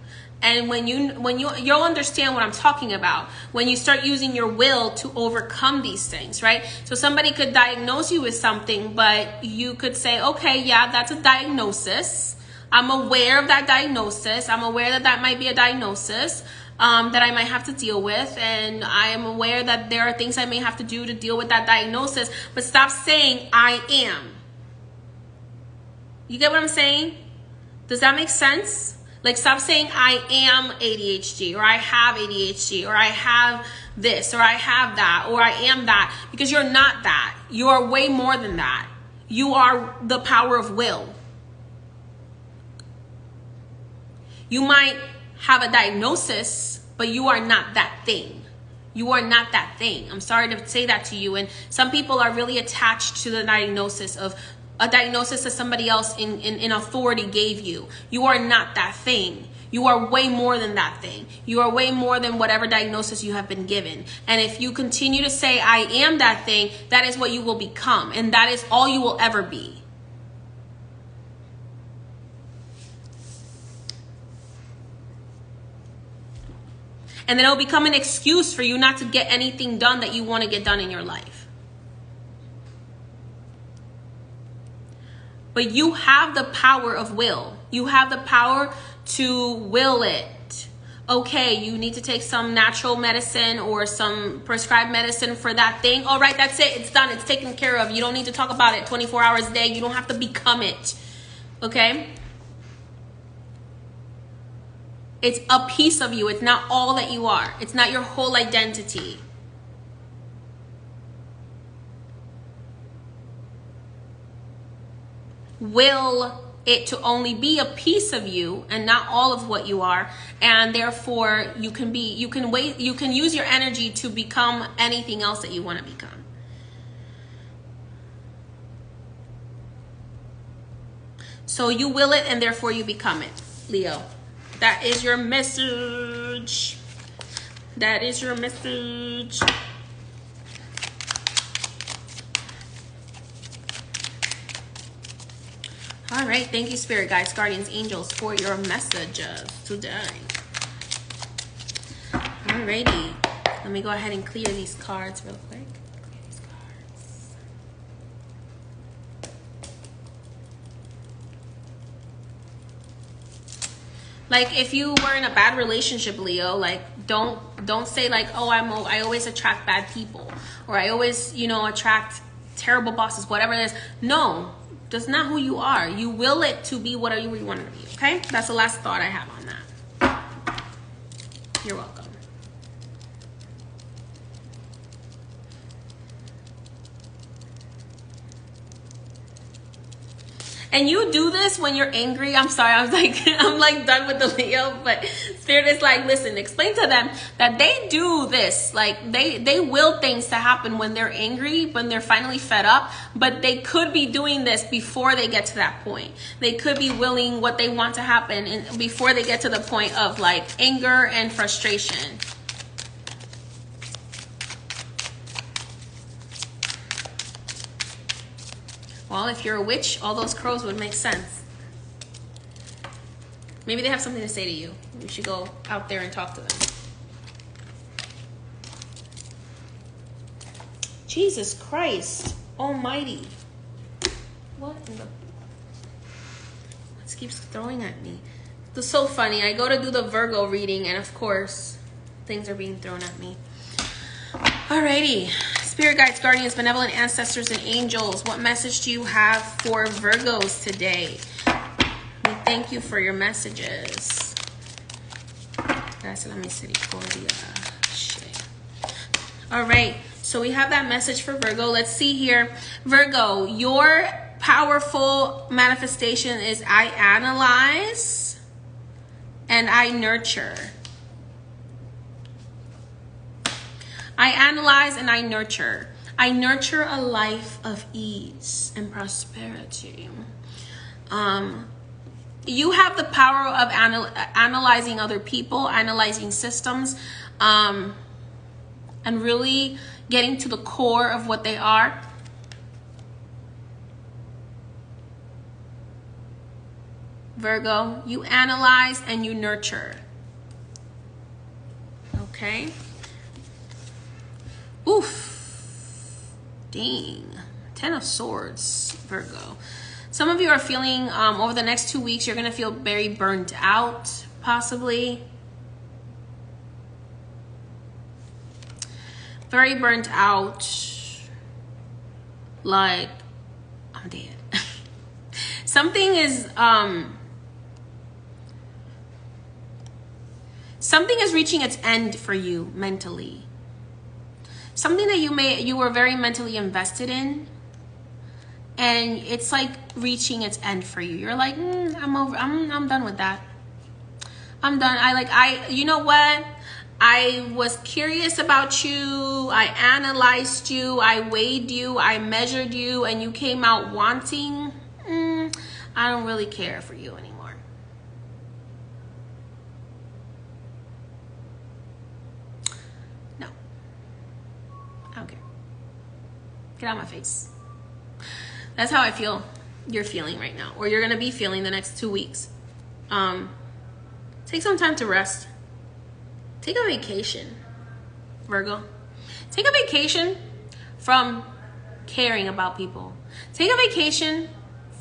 A: And you'll understand what I'm talking about when you start using your will to overcome these things, right? So somebody could diagnose you with something, but you could say, okay, yeah, that's a diagnosis. I'm aware of that diagnosis. I'm aware that might be a diagnosis. That I might have to deal with, and I am aware that there are things I may have to do to deal with that diagnosis, but stop saying I am. You get what I'm saying? Does that make sense? Like, stop saying I am ADHD, or I have ADHD, or I have this, or I have that, or I am that, because you're not that. You are way more than that. You are the power of will. You might have a diagnosis, but you are not that thing. You are not that thing. I'm sorry to say that to you. And some people are really attached to the diagnosis of a diagnosis that somebody else in authority gave you. You are not that thing. You are way more than that thing. You are way more than whatever diagnosis you have been given. And if you continue to say, I am that thing, that is what you will become. And that is all you will ever be. And then it'll become an excuse for you not to get anything done that you want to get done in your life. But you have the power of will. You have the power to will it. Okay, you need to take some natural medicine or some prescribed medicine for that thing. All right, that's it. It's done. It's taken care of. You don't need to talk about it 24 hours a day. You don't have to become it. Okay? It's a piece of you. It's not all that you are. It's not your whole identity. Will it to only be a piece of you and not all of what you are, and therefore you can use your energy to become anything else that you want to become. So you will it, and therefore you become it, Leo. That is your message. That is your message. All right. Thank you, Spirit Guides, Guardians, Angels, for your messages today. Alrighty. Let me go ahead and clear these cards real quick. Like, if you were in a bad relationship, Leo, like, Don't say like, oh, I always attract bad people, or I always, you know, attract terrible bosses, whatever it is. No, that's not who you are. You will it to be what you really want it to be. Okay, that's the last thought I have on that. You're welcome. And you do this when you're angry. I'm sorry, I'm like done with the Leo, but Spirit is like, listen, explain to them that they do this. Like they will things to happen when they're angry, when they're finally fed up, but they could be doing this before they get to that point. They could be willing what they want to happen and before they get to the point of like anger and frustration. Well, if you're a witch, all those crows would make sense. Maybe they have something to say to you. You should go out there and talk to them. Jesus Christ Almighty. What in the... What keeps throwing at me? It's so funny. I go to do the Virgo reading, and of course, things are being thrown at me. Alrighty. Spirit guides, guardians, benevolent ancestors, and angels, what message do you have for Virgos today? We thank you for your messages. Gracias la misericordia. All right, so we have that message for Virgo. Let's see here. Virgo, your powerful manifestation is I analyze and I nurture. I analyze and I nurture. I nurture a life of ease and prosperity. You have the power of analyzing other people, analyzing systems, and really getting to the core of what they are. Virgo, you analyze and you nurture. Okay? Oof. Dang. 10 of Swords, Virgo. Some of you are feeling, over the next 2 weeks, you're going to feel very burnt out, possibly. Very burnt out. Like, I'm dead. Something is reaching its end for you mentally. Something that you were very mentally invested in, and it's like reaching its end for you. You're like, I'm done with that. I'm done. You know what? I was curious about you. I analyzed you. I weighed you. I measured you, and you came out wanting. I don't really care for you anymore. No. I don't care. Get out of my face. That's how I feel you're feeling right now, or you're going to be feeling the next 2 weeks. Take some time to rest. Take a vacation, Virgo. Take a vacation from caring about people. Take a vacation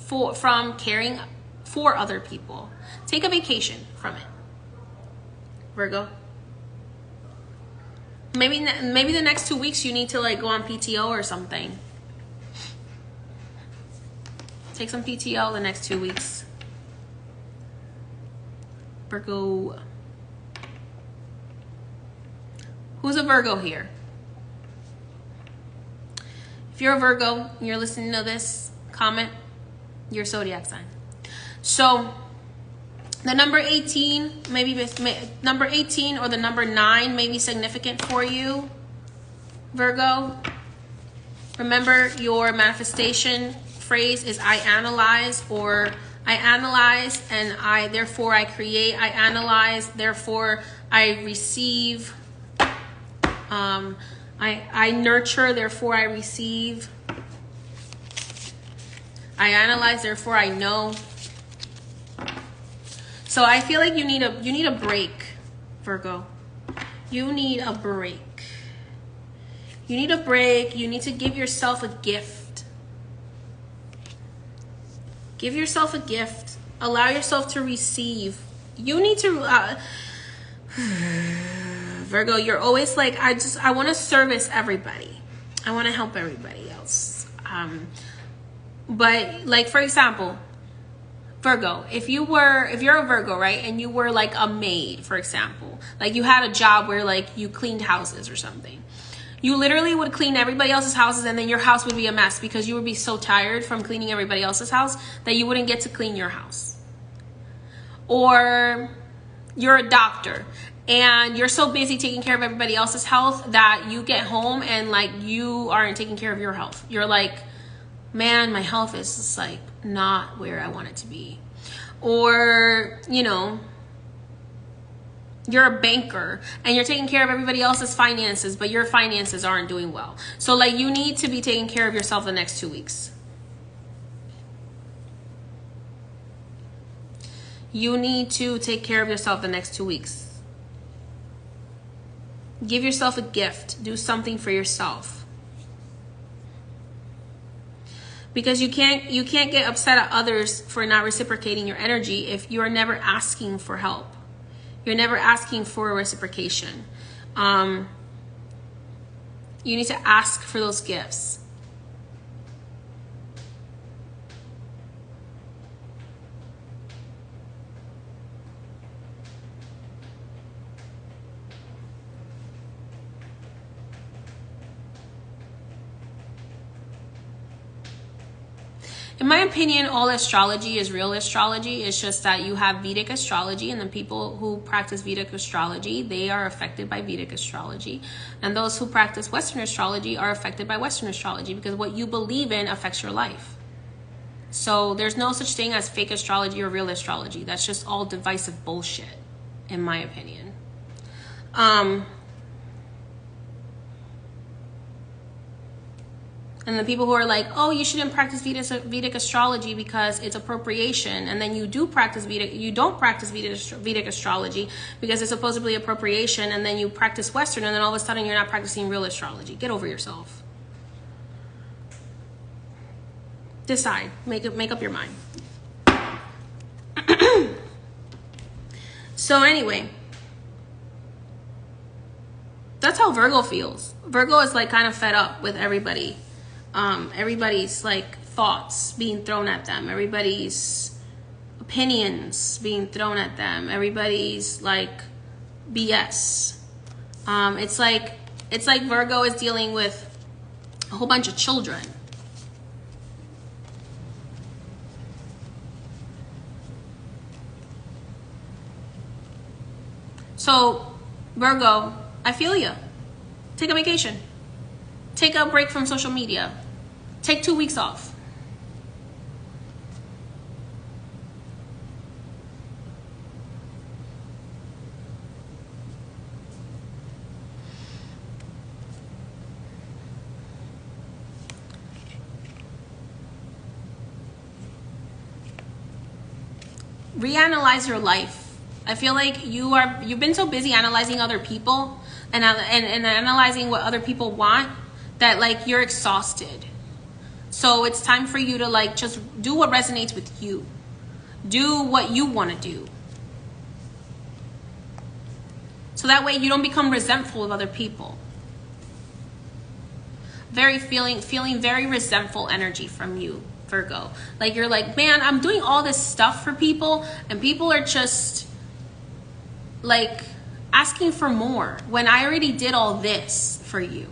A: from caring for other people. Take a vacation from it, Virgo. Maybe the next 2 weeks you need to like go on PTO or something. Take some PTO the next 2 weeks, Virgo. Who's a Virgo here? If you're a Virgo and you're listening to this, comment your zodiac sign. So the number 18, number 18 or the number 9 may be significant for you, Virgo. Remember, your manifestation phrase is I analyze, or I analyze and therefore I create. I analyze, therefore I receive. I nurture, therefore I receive. I analyze, therefore I know. So I feel like you need a break, Virgo. You need a break. You need a break. You need to give yourself a gift. Give yourself a gift. Allow yourself to receive. You need to Virgo, you're always like, I want to service everybody. I want to help everybody else. But like, for example, Virgo, if you're a Virgo, right, and you were like a maid, for example, like you had a job where like you cleaned houses or something, you literally would clean everybody else's houses, and then your house would be a mess because you would be so tired from cleaning everybody else's house that you wouldn't get to clean your house. Or you're a doctor and you're so busy taking care of everybody else's health that you get home and like you aren't taking care of your health. You're like, man, my health is just like not where I want it to be. Or, you know, you're a banker and you're taking care of everybody else's finances, but your finances aren't doing well. So like you need to be taking care of yourself the next 2 weeks. You need to take care of yourself the next 2 weeks. Give yourself a gift. Do something for yourself. Because you can't get upset at others for not reciprocating your energy if you are never asking for help. You're never asking for reciprocation. You need to ask for those gifts. In my opinion, all astrology is real astrology. It's just that you have Vedic astrology, and the people who practice Vedic astrology, they are affected by Vedic astrology. And those who practice Western astrology are affected by Western astrology, because what you believe in affects your life. So there's no such thing as fake astrology or real astrology. That's just all divisive bullshit, in my opinion. And the people who are like, oh, you shouldn't practice Vedic astrology because it's appropriation. And then you don't practice Vedic astrology because it's supposedly appropriation. And then you practice Western, and then all of a sudden you're not practicing real astrology. Get over yourself. Decide. Make up your mind. So anyway, that's how Virgo feels. Virgo is like kind of fed up with everybody. Everybody's like thoughts being thrown at them, everybody's opinions being thrown at them, everybody's like BS. It's like Virgo is dealing with a whole bunch of children. So Virgo, I feel you. Take a vacation. Take a break from social media. Take 2 weeks off. Reanalyze your life. I feel like you've been so busy analyzing other people and analyzing what other people want that like you're exhausted. So it's time for you to like just do what resonates with you. Do what you want to do. So that way you don't become resentful of other people. Feeling very resentful energy from you, Virgo. Like you're like, man, I'm doing all this stuff for people and people are just like asking for more when I already did all this for you.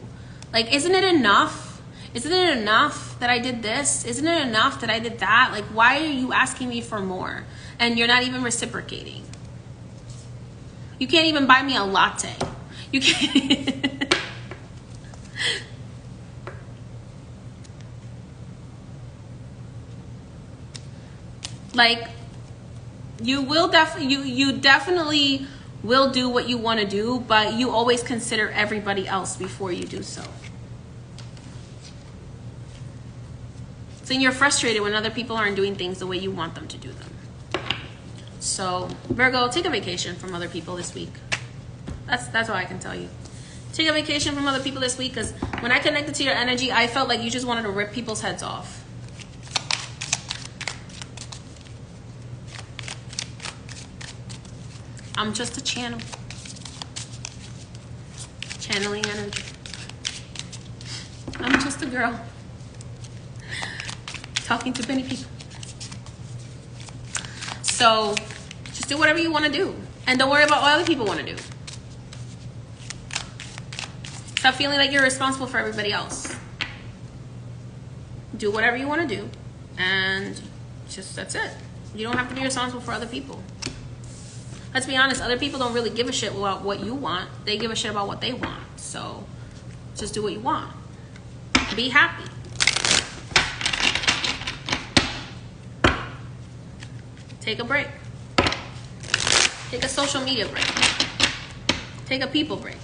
A: Like, isn't it enough? Isn't it enough that I did this? Isn't it enough that I did that? Like, why are you asking me for more? And you're not even reciprocating. You can't even buy me a latte. You can't. Like, you definitely will do what you want to do, but you always consider everybody else before you do so. So you're frustrated when other people aren't doing things the way you want them to do them. So Virgo, take a vacation from other people this week. That's all I can tell you. Take a vacation from other people this week, because when I connected to your energy, I felt like you just wanted to rip people's heads off. I'm just a channel. Channeling energy. I'm just a girl talking to many people. So just do whatever you want to do. And don't worry about what other people want to do. Stop feeling like you're responsible for everybody else. Do whatever you want to do. And just, that's it. You don't have to be responsible for other people. Let's be honest, other people don't really give a shit about what you want. They give a shit about what they want. So just do what you want. Be happy. Take a break. Take a social media break. Take a people break.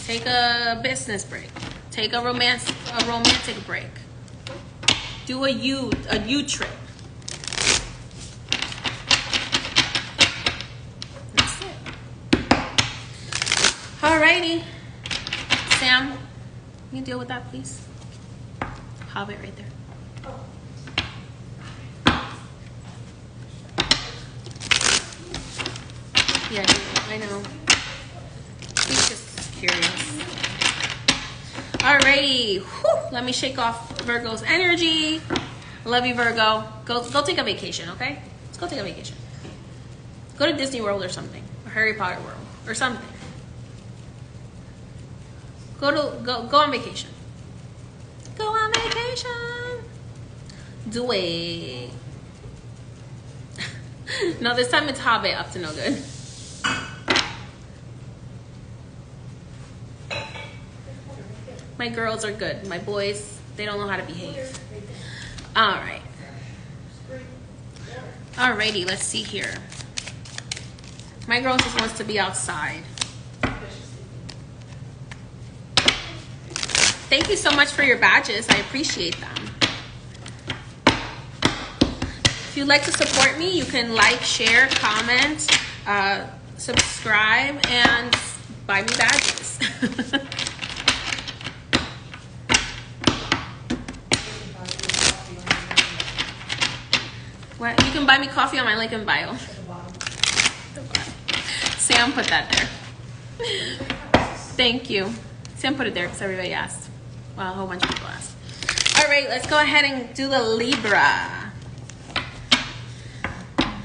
A: Take a business break. Take a romantic break. Do a you trip. That's it. Alrighty. Sam, can you deal with that, please? Hobbit right there. Yeah, I know. He's just curious. Alrighty. Whew. Let me shake off Virgo's energy. Love you, Virgo. Go take a vacation, okay? Let's go take a vacation. Go to Disney World or something. Or Harry Potter World. Or something. Go on vacation. Go on vacation. Do it. No, this time it's Hobbit up to no good. My girls are good. My boys, they don't know how to behave. All right. Alrighty, let's see here. My girl just wants to be outside. Thank you so much for your badges. I appreciate them. If you'd like to support me, you can like, share, comment, subscribe, and buy me badges. What? You can buy me coffee on my link in bio. Sam put that there. Thank you. Sam put it there because everybody asked. Well, a whole bunch of people asked. All right, let's go ahead and do the Libra.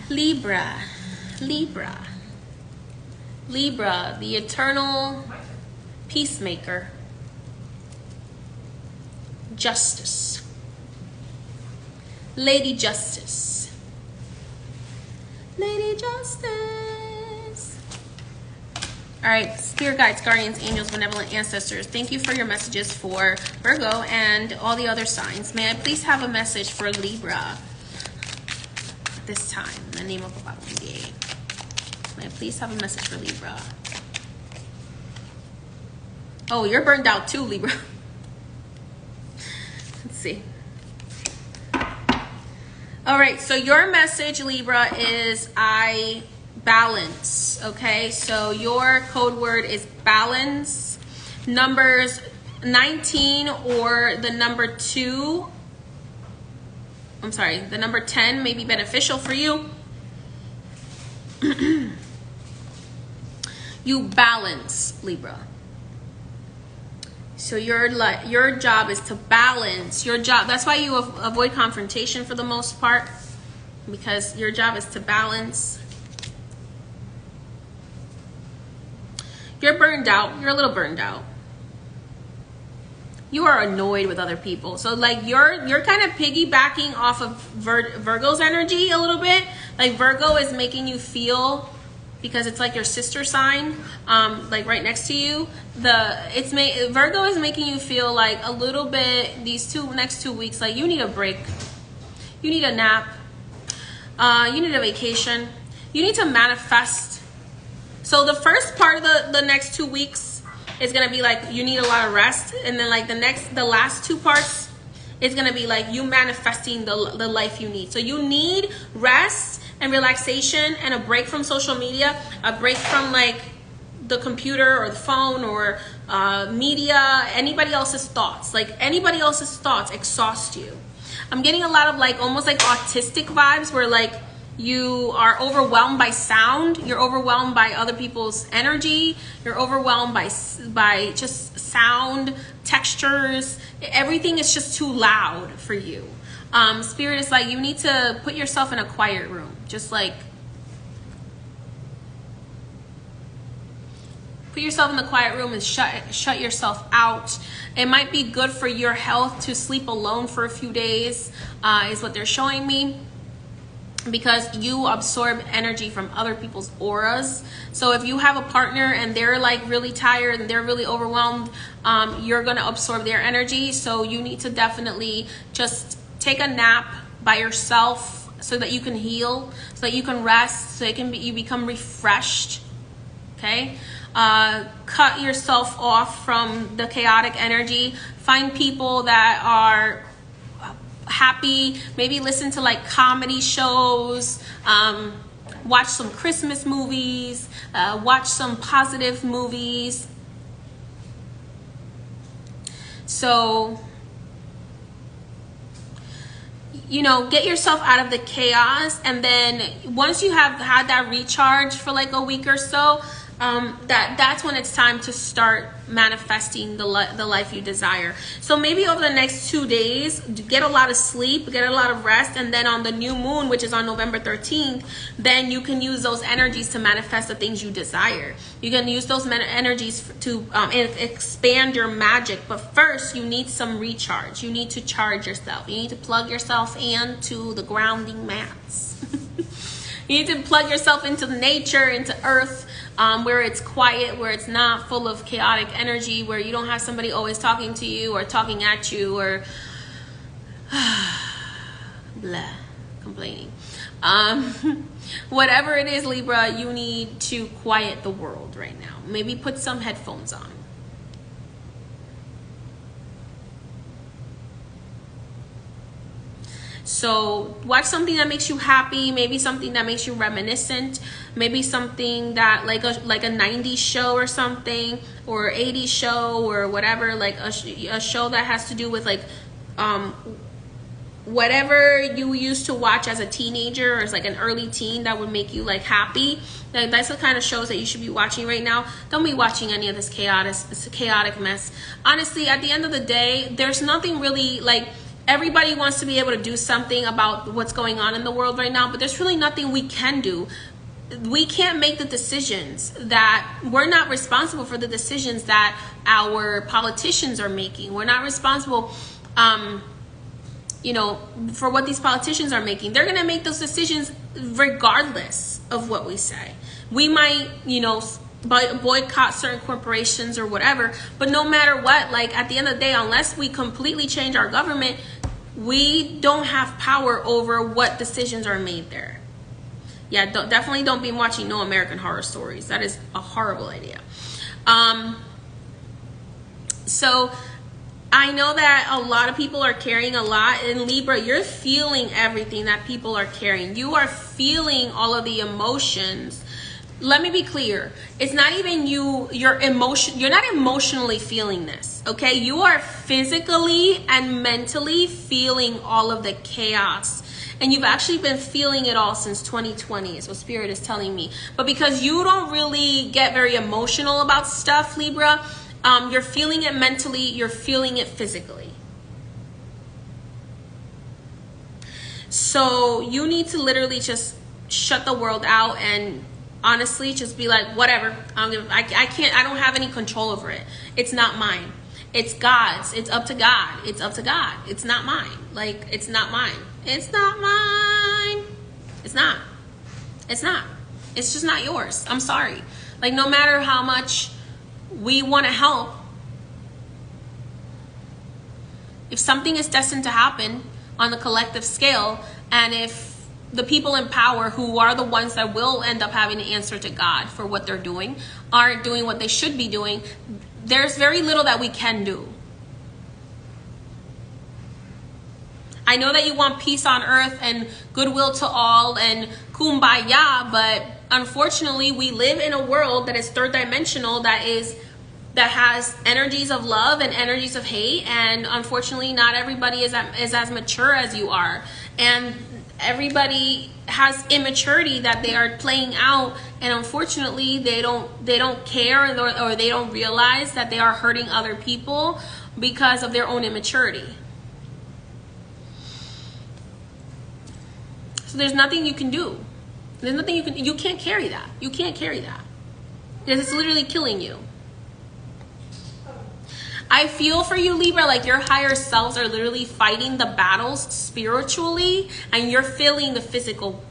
A: Libra. Libra. Libra, the eternal peacemaker. Justice. Lady Justice. Lady Justice. All right, spirit guides, guardians, angels, benevolent ancestors, thank you for your messages for Virgo and all the other signs. May I please have a message for Libra this time in the name of Baba Wendy. May I please have a message for Libra? Oh, you're burned out too, Libra. Let's see. All right, so your message, Libra, is I balance, okay? So your code word is balance. Numbers 19 or the number 2. I'm sorry, the number 10 may be beneficial for you. You balance, Libra. So your job is to balance your job. That's why you avoid confrontation for the most part, because your job is to balance. You're burned out. You're a little burned out. You are annoyed with other people. So like you're kind of piggybacking off of Virgo's energy a little bit. Like Virgo is making you feel, because it's like your sister sign, like right next to you. Virgo is making you feel like a little bit these next 2 weeks, like you need a break, you need a nap, you need a vacation, you need to manifest. So the first part of the next 2 weeks is gonna be like you need a lot of rest, and then like the last 2 parts is gonna be like you manifesting the life you need. So you need rest and relaxation and a break from social media, a break from like the computer or the phone or media, anybody else's thoughts. Like anybody else's thoughts exhaust you. I'm getting a lot of like almost like autistic vibes where like You are overwhelmed by sound. You're overwhelmed by other people's energy. You're overwhelmed by just sound, textures. Everything is just too loud for you. Spirit is like, you need to put yourself in a quiet room. Just like, put yourself in the quiet room and shut yourself out. It might be good for your health to sleep alone for a few days, is what they're showing me, because you absorb energy from other people's auras. So if you have a partner and they're like really tired and they're really overwhelmed, you're going to absorb their energy. So you need to definitely just take a nap by yourself so that you can heal, so that you can rest, so you become refreshed. Okay? Cut yourself off from the chaotic energy. Find people that are happy. Maybe listen to like comedy shows. Watch some Christmas movies. Watch some positive movies. So, you know, get yourself out of the chaos. And then once you have had that recharge for like a week or so, that's when it's time to start manifesting the life you desire. So maybe over the next 2 days, get a lot of sleep, get a lot of rest, and then on the new moon, which is on November 13th, then you can use those energies to manifest the things you desire. You can use those energies to expand your magic. But first, you need some recharge. You need to charge yourself. You need to plug yourself into the grounding mats. You need to plug yourself into nature, into earth, where it's quiet, where it's not full of chaotic energy, where you don't have somebody always talking to you or talking at you or blah, complaining. Whatever it is, Libra, you need to quiet the world right now. Maybe put some headphones on. So watch something that makes you happy, maybe something that makes you reminiscent, maybe something that like a 90s show or something, or 80s show or whatever, like a show that has to do with like whatever you used to watch as a teenager or as like an early teen that would make you like happy. Like, that's the kind of shows that you should be watching right now. Don't be watching any of this chaotic mess. Honestly, at the end of the day, there's nothing really like. Everybody wants to be able to do something about what's going on in the world right now, but there's really nothing we can do. We can't make the decisions that, we're not responsible for the decisions that our politicians are making. We're not responsible, you know, for what these politicians are making. They're going to make those decisions regardless of what we say. We might, you know, boycott certain corporations or whatever, but no matter what, like at the end of the day, unless we completely change our government, we don't have power over what decisions are made there. Yeah, definitely don't be watching No American Horror Stories. That is a horrible idea. So I know that a lot of people are carrying a lot. In Libra, you're feeling everything that people are carrying. You are feeling all of the emotions. Let me be clear. It's not even you're not emotionally feeling this, okay? You are physically and mentally feeling all of the chaos. And you've actually been feeling it all since 2020 is what Spirit is telling me. But because you don't really get very emotional about stuff, Libra, you're feeling it mentally, you're feeling it physically. So you need to literally just shut the world out and honestly just be like, whatever, I don't have any control over it. It's not mine. It's God's. It's up to God. It's up to God. It's not mine. Like, it's not mine. It's not mine. It's not. It's not. It's just not yours. I'm sorry. Like, no matter how much we want to help, if something is destined to happen on the collective scale, and if the people in power, who are the ones that will end up having to answer to God for what they're doing, aren't doing what they should be doing, there's very little that we can do. I know that you want peace on earth and goodwill to all and kumbaya, but unfortunately we live in a world that is third dimensional, that has energies of love and energies of hate, and unfortunately not everybody is as mature as you are. And everybody has immaturity that they are playing out, and unfortunately they don't care, or they don't realize that they are hurting other people because of their own immaturity. So there's nothing you can do. There's nothing you can't carry that. You can't carry that. Because it's literally killing you. I feel for you, Libra, like your higher selves are literally fighting the battles spiritually, and you're feeling the physical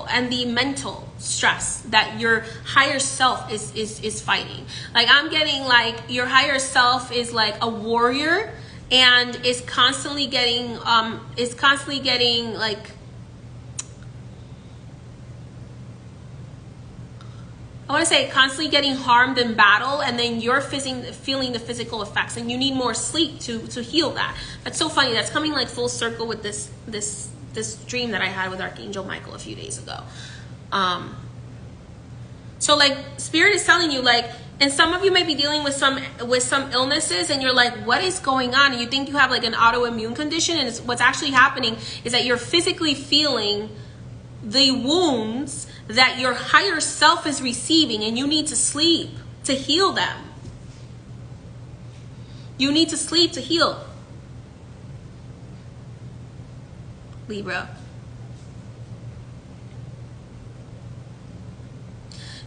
A: and the mental stress that your higher self is fighting. Like, I'm getting like your higher self is like a warrior, and is constantly getting like, I want to say constantly getting harmed in battle, and then you're feeling the physical effects, and you need more sleep to heal that. That's so funny. That's coming like full circle with this dream that I had with Archangel Michael a few days ago. So like Spirit is telling you, like, and some of you may be dealing with some illnesses, and you're like, what is going on? And you think you have like an autoimmune condition, and what's actually happening is that you're physically feeling the wounds that your higher self is receiving, and you need to sleep to heal them. You need to sleep to heal, Libra.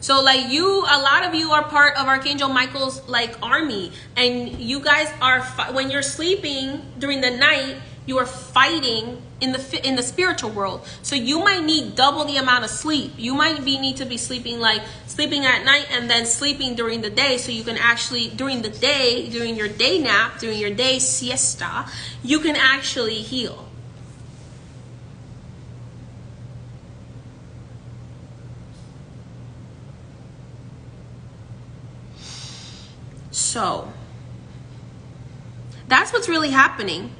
A: So like a lot of you are part of Archangel Michael's like army, and you guys are, when you're sleeping during the night, you are fighting in the spiritual world. So you might need double the amount of sleep. You might need to be sleeping at night and then sleeping during the day, so you can actually during the day, during your day nap, during your day siesta, you can actually heal. So that's what's really happening.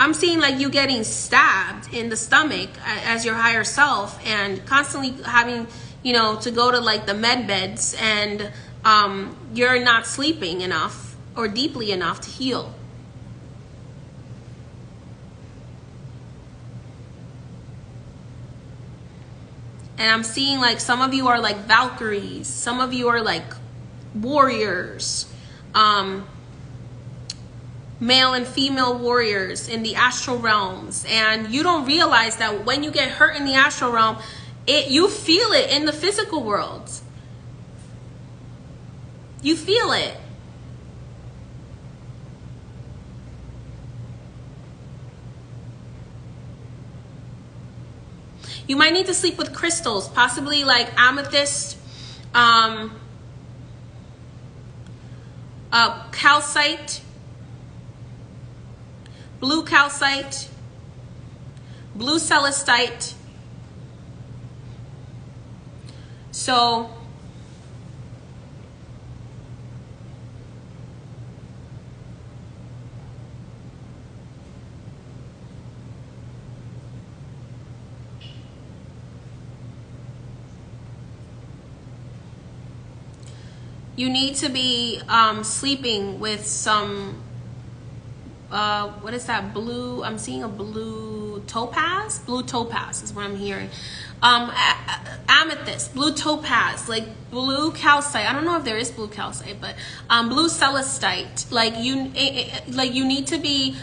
A: I'm seeing like you getting stabbed in the stomach as your higher self, and constantly having, to go to like the med beds, and you're not sleeping enough or deeply enough to heal. And I'm seeing like some of you are like Valkyries, some of you are like warriors, male and female warriors in the astral realms, and you don't realize that when you get hurt in the astral realm, you feel it in the physical world. You feel it. You might need to sleep with crystals, possibly like amethyst, calcite, blue calcite, blue celestite. So you need to be sleeping with some, what is that, blue, I'm seeing a blue topaz is what I'm hearing. Amethyst, blue topaz, like blue calcite. I don't know if there is blue calcite, but blue celestite. Like you need to be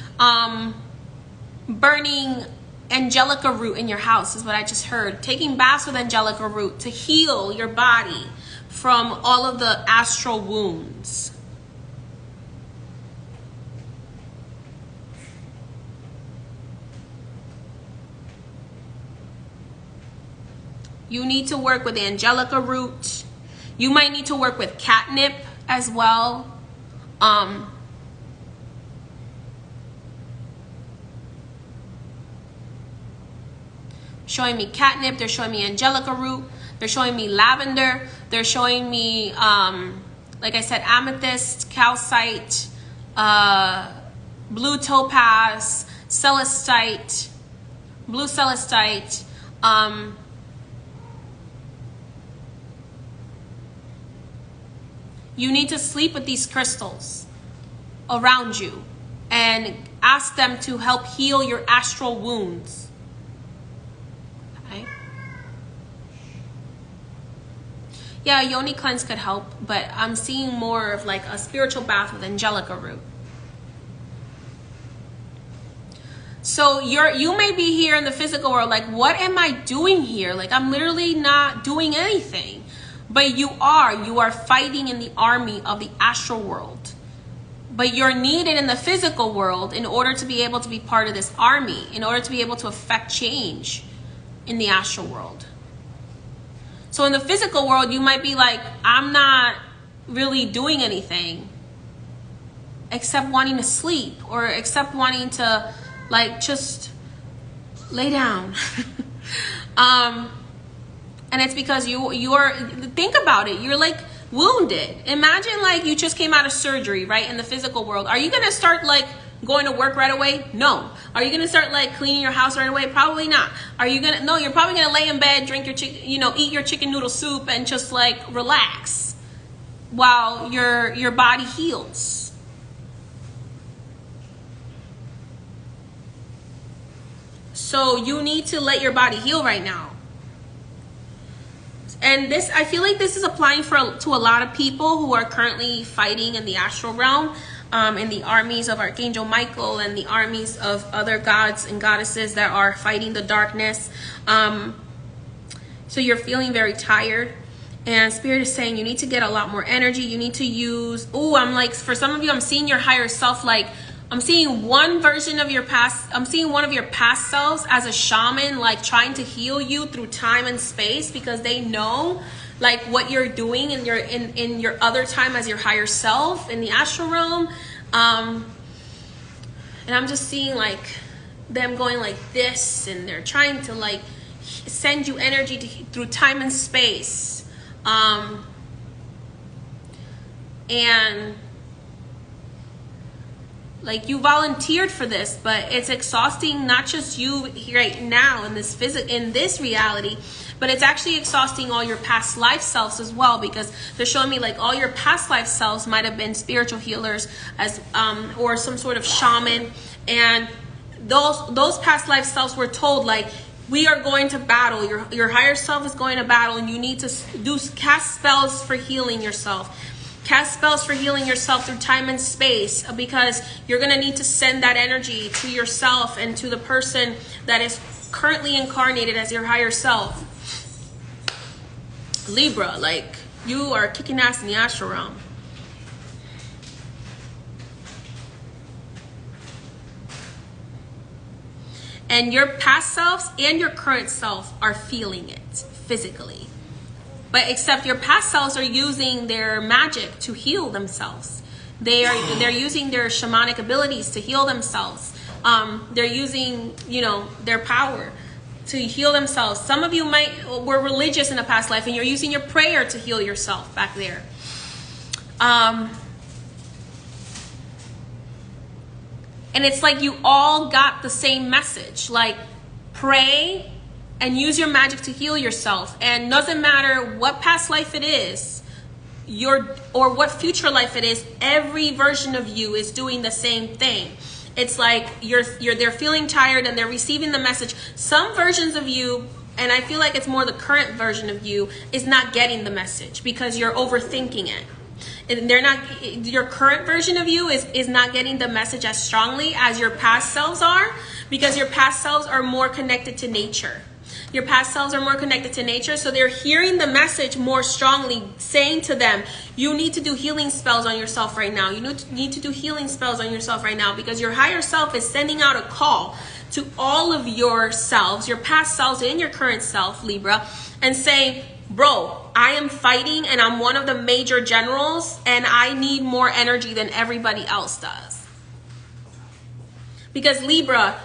A: burning angelica root in your house, is what I just heard. Taking baths with angelica root to heal your body from all of the astral wounds. You need to work with angelica root. You might need to work with catnip as well. Showing me catnip, they're showing me angelica root, they're showing me lavender, they're showing me, like I said, amethyst, calcite, blue topaz, celestite, blue celestite. You need to sleep with these crystals around you and ask them to help heal your astral wounds. Okay? Yeah, a yoni cleanse could help, but I'm seeing more of like a spiritual bath with angelica root. So you may be here in the physical world like, what am I doing here? Like, I'm literally not doing anything. But you are fighting in the army of the astral world. But you're needed in the physical world in order to be able to be part of this army, in order to be able to affect change in the astral world. So in the physical world, you might be like, I'm not really doing anything except wanting to sleep, or except wanting to like just lay down. And it's because you're, think about it, you're like wounded. Imagine like you just came out of surgery, right? In the physical world. Are you going to start like going to work right away? No. Are you going to start like cleaning your house right away? Probably not. Are you going to, no, you're probably going to lay in bed, drink your chicken, eat your chicken noodle soup and just like relax while your body heals. So you need to let your body heal right now. And this, I feel like this is applying to a lot of people who are currently fighting in the astral realm, in the armies of Archangel Michael and the armies of other gods and goddesses that are fighting the darkness. So you're feeling very tired, and Spirit is saying you need to get a lot more energy. You need to use, I'm like, for some of you, I'm seeing your higher self, like, I'm seeing one version of your past. I'm seeing one of your past selves as a shaman, like trying to heal you through time and space, because they know like what you're doing in your other time as your higher self in the astral realm. And I'm just seeing like them going like this, and they're trying to like send you energy through time and space. And like, you volunteered for this, but it's exhausting, not just you right now in this reality, but it's actually exhausting all your past life selves as well, because they're showing me like all your past life selves might have been spiritual healers as or some sort of shaman, and those past life selves were told like, we are going to battle. Your higher self is going to battle, and you need to cast spells for healing yourself. Cast spells for healing yourself through time and space, because you're going to need to send that energy to yourself and to the person that is currently incarnated as your higher self. Libra, like, you are kicking ass in the astral realm. And your past selves and your current self are feeling it physically. But except your past selves are using their magic to heal themselves. They're using their shamanic abilities to heal themselves. They're using, their power to heal themselves. Some of you were religious in a past life, and you're using your prayer to heal yourself back there. And it's like you all got the same message, like, pray and use your magic to heal yourself. And doesn't matter what past life it is, or what future life it is, every version of you is doing the same thing. It's like they're feeling tired and they're receiving the message. Some versions of you, and I feel like it's more the current version of you, is not getting the message because you're overthinking it. And your current version of you is not getting the message as strongly as your past selves are, because your past selves are more connected to nature. Your past selves are more connected to nature, so they're hearing the message more strongly, saying to them, you need to do healing spells on yourself right now. You need to do healing spells on yourself right now, because your higher self is sending out a call to all of yourselves, your past selves and your current self, Libra, and saying, bro, I am fighting and I'm one of the major generals, and I need more energy than everybody else does. Because Libra,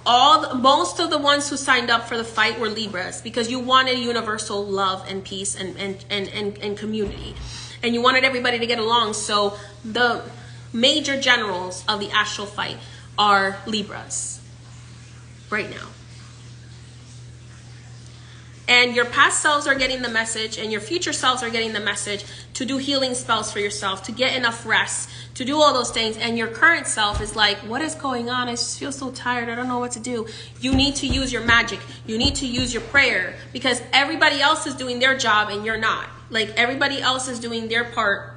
A: most of the ones who signed up for the fight were Libras, because you wanted universal love and peace and community, and you wanted everybody to get along. So the major generals of the astral fight are Libras right now. And your past selves are getting the message, and your future selves are getting the message to do healing spells for yourself, to get enough rest, to do all those things. And your current self is like, what is going on? I just feel so tired. I don't know what to do. You need to use your magic. You need to use your prayer, because everybody else is doing their job and you're not. Like, everybody else is doing their part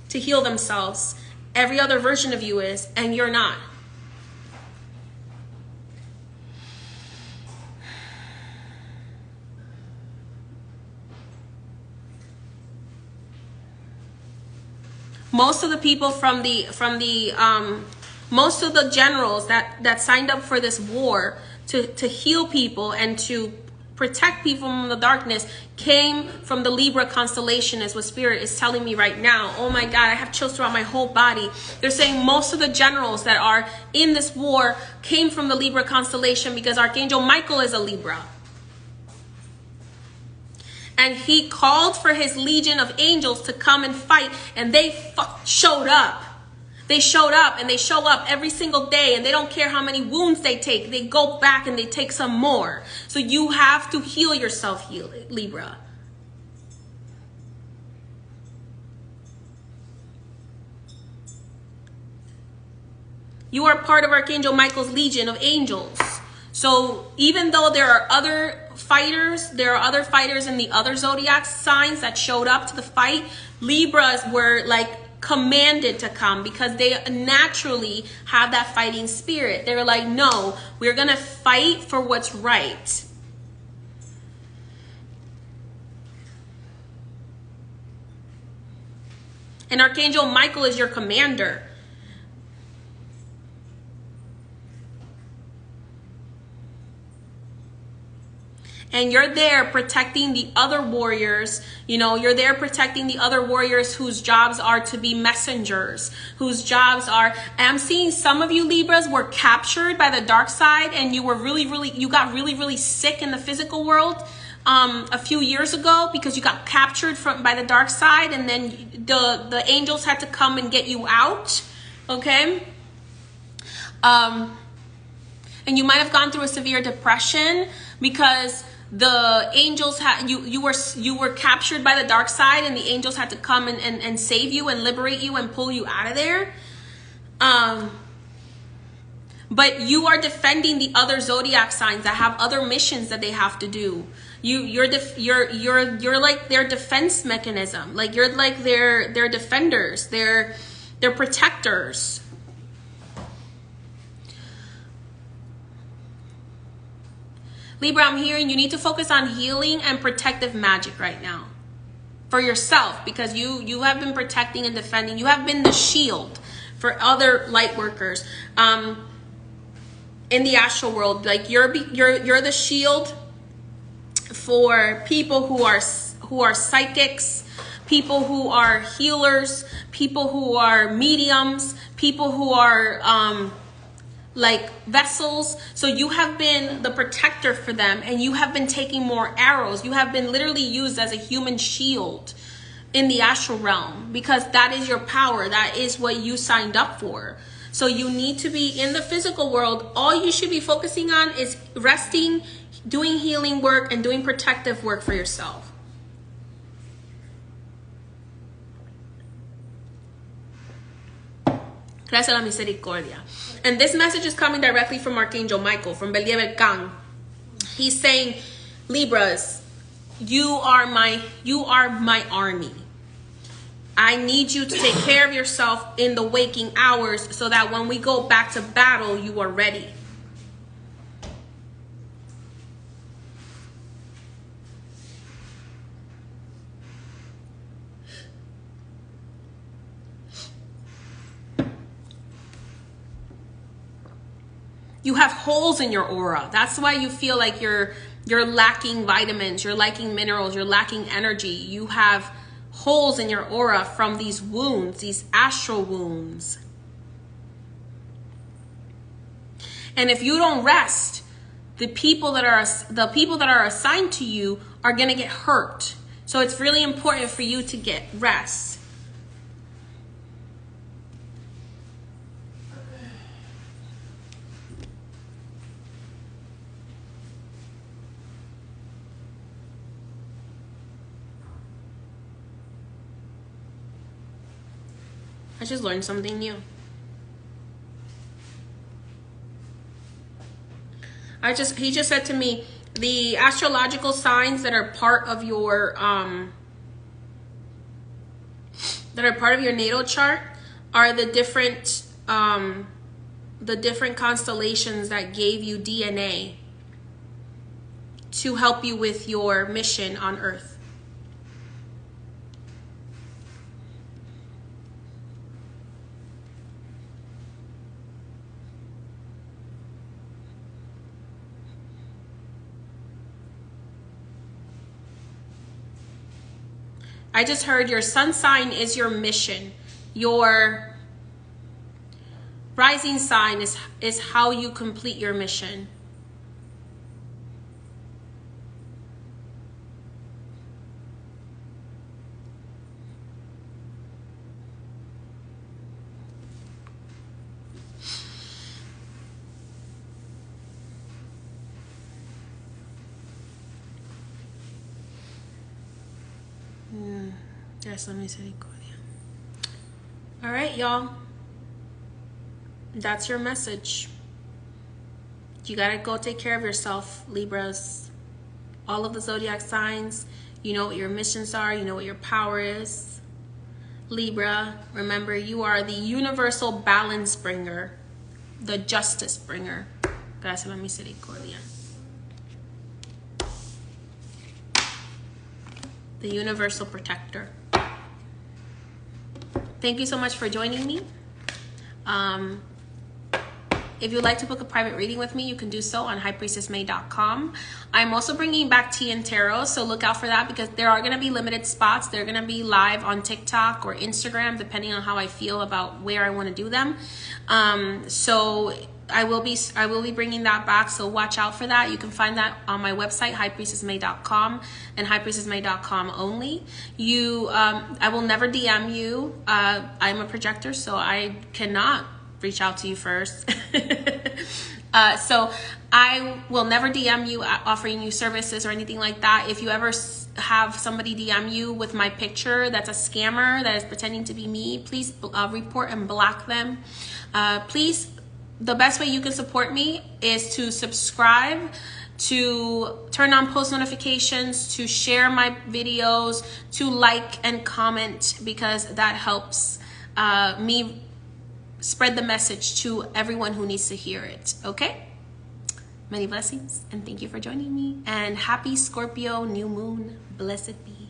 A: to heal themselves. Every other version of you is, and you're not. Most of the people most of the generals that signed up for this war to heal people and to protect people from the darkness came from the Libra constellation, is what Spirit is telling me right now. Oh my God, I have chills throughout my whole body. They're saying most of the generals that are in this war came from the Libra constellation, because Archangel Michael is a Libra. And he called for his legion of angels to come and fight, and they showed up. They showed up, and they show up every single day, and they don't care how many wounds they take. They go back and they take some more. So you have to heal yourself, Libra. You are part of Archangel Michael's legion of angels. So even though there are other fighters in the other zodiac signs that showed up to the fight, Libras were like commanded to come, because they naturally have that fighting spirit. They're like, no, we're gonna fight for what's right. And Archangel Michael is your commander. And you're there protecting the other warriors. You know, you're there protecting the other warriors whose jobs are to be messengers, whose jobs are, I'm seeing some of you Libras were captured by the dark side, and you were you got really sick in the physical world a few years ago, because you got captured by the dark side, and then the angels had to come and get you out. Okay? And you might have gone through a severe depression, because the angels had you were captured by the dark side, and the angels had to come and save you and liberate you and pull you out of there. But you are defending the other zodiac signs that have other missions that they have to do. You're like their defense mechanism. Like, you're like their defenders, their protectors. Libra, I'm hearing you need to focus on healing and protective magic right now for yourself, because you have been protecting and defending. You have been the shield for other light workers in the astral world. Like, you're the shield for people who are psychics, people who are healers, people who are mediums, people who are like vessels. So you have been the protector for them, and you have been taking more arrows. You have been literally used as a human shield in the astral realm, because that is your power. That is what you signed up for. So you need to be in the physical world. All you should be focusing on is resting, doing healing work, and doing protective work for yourself. Gracias a la misericordia. And this message is coming directly from Archangel Michael, from Believer Kang. He's saying, Libras, you are my army. I need you to take care of yourself in the waking hours, so that when we go back to battle, you are ready. You have holes in your aura. That's why you feel like you're lacking vitamins, you're lacking minerals, you're lacking energy. You have holes in your aura from these wounds, these astral wounds. And if you don't rest, the people that are assigned to you are going to get hurt. So it's really important for you to get rest. I just learned something new. He just said to me, the astrological signs that are part of your natal chart are the different constellations that gave you DNA to help you with your mission on Earth. I just heard your sun sign is your mission. Your rising sign is how you complete your mission. Yes, let me see. All right, y'all. That's your message. You gotta go take care of yourself, Libras. All of the zodiac signs, you know what your missions are, you know what your power is. Libra, remember, you are the universal balance bringer, the justice bringer. Gracias a la misericordia. The universal protector. Thank you so much for joining me. If you'd like to book a private reading with me, you can do so on highpriestessmay.com. I'm also bringing back tea and tarot, so look out for that because there are going to be limited spots. They're going to be live on TikTok or Instagram, depending on how I feel about where I want to do them. So I will be bringing that back, so watch out for that. You can find that on my website, highpriestessmay.com and highpriestessmay.com only. I will never DM you. I'm a projector, so I cannot reach out to you first. So I will never DM you offering you services or anything like that. If you ever have somebody DM you with my picture that's a scammer that is pretending to be me, please report and block them. Please, the best way you can support me is to subscribe, to turn on post notifications, to share my videos, to like and comment, because that helps me spread the message to everyone who needs to hear it. Okay? Many blessings and thank you for joining me. And happy Scorpio new moon. Blessed be.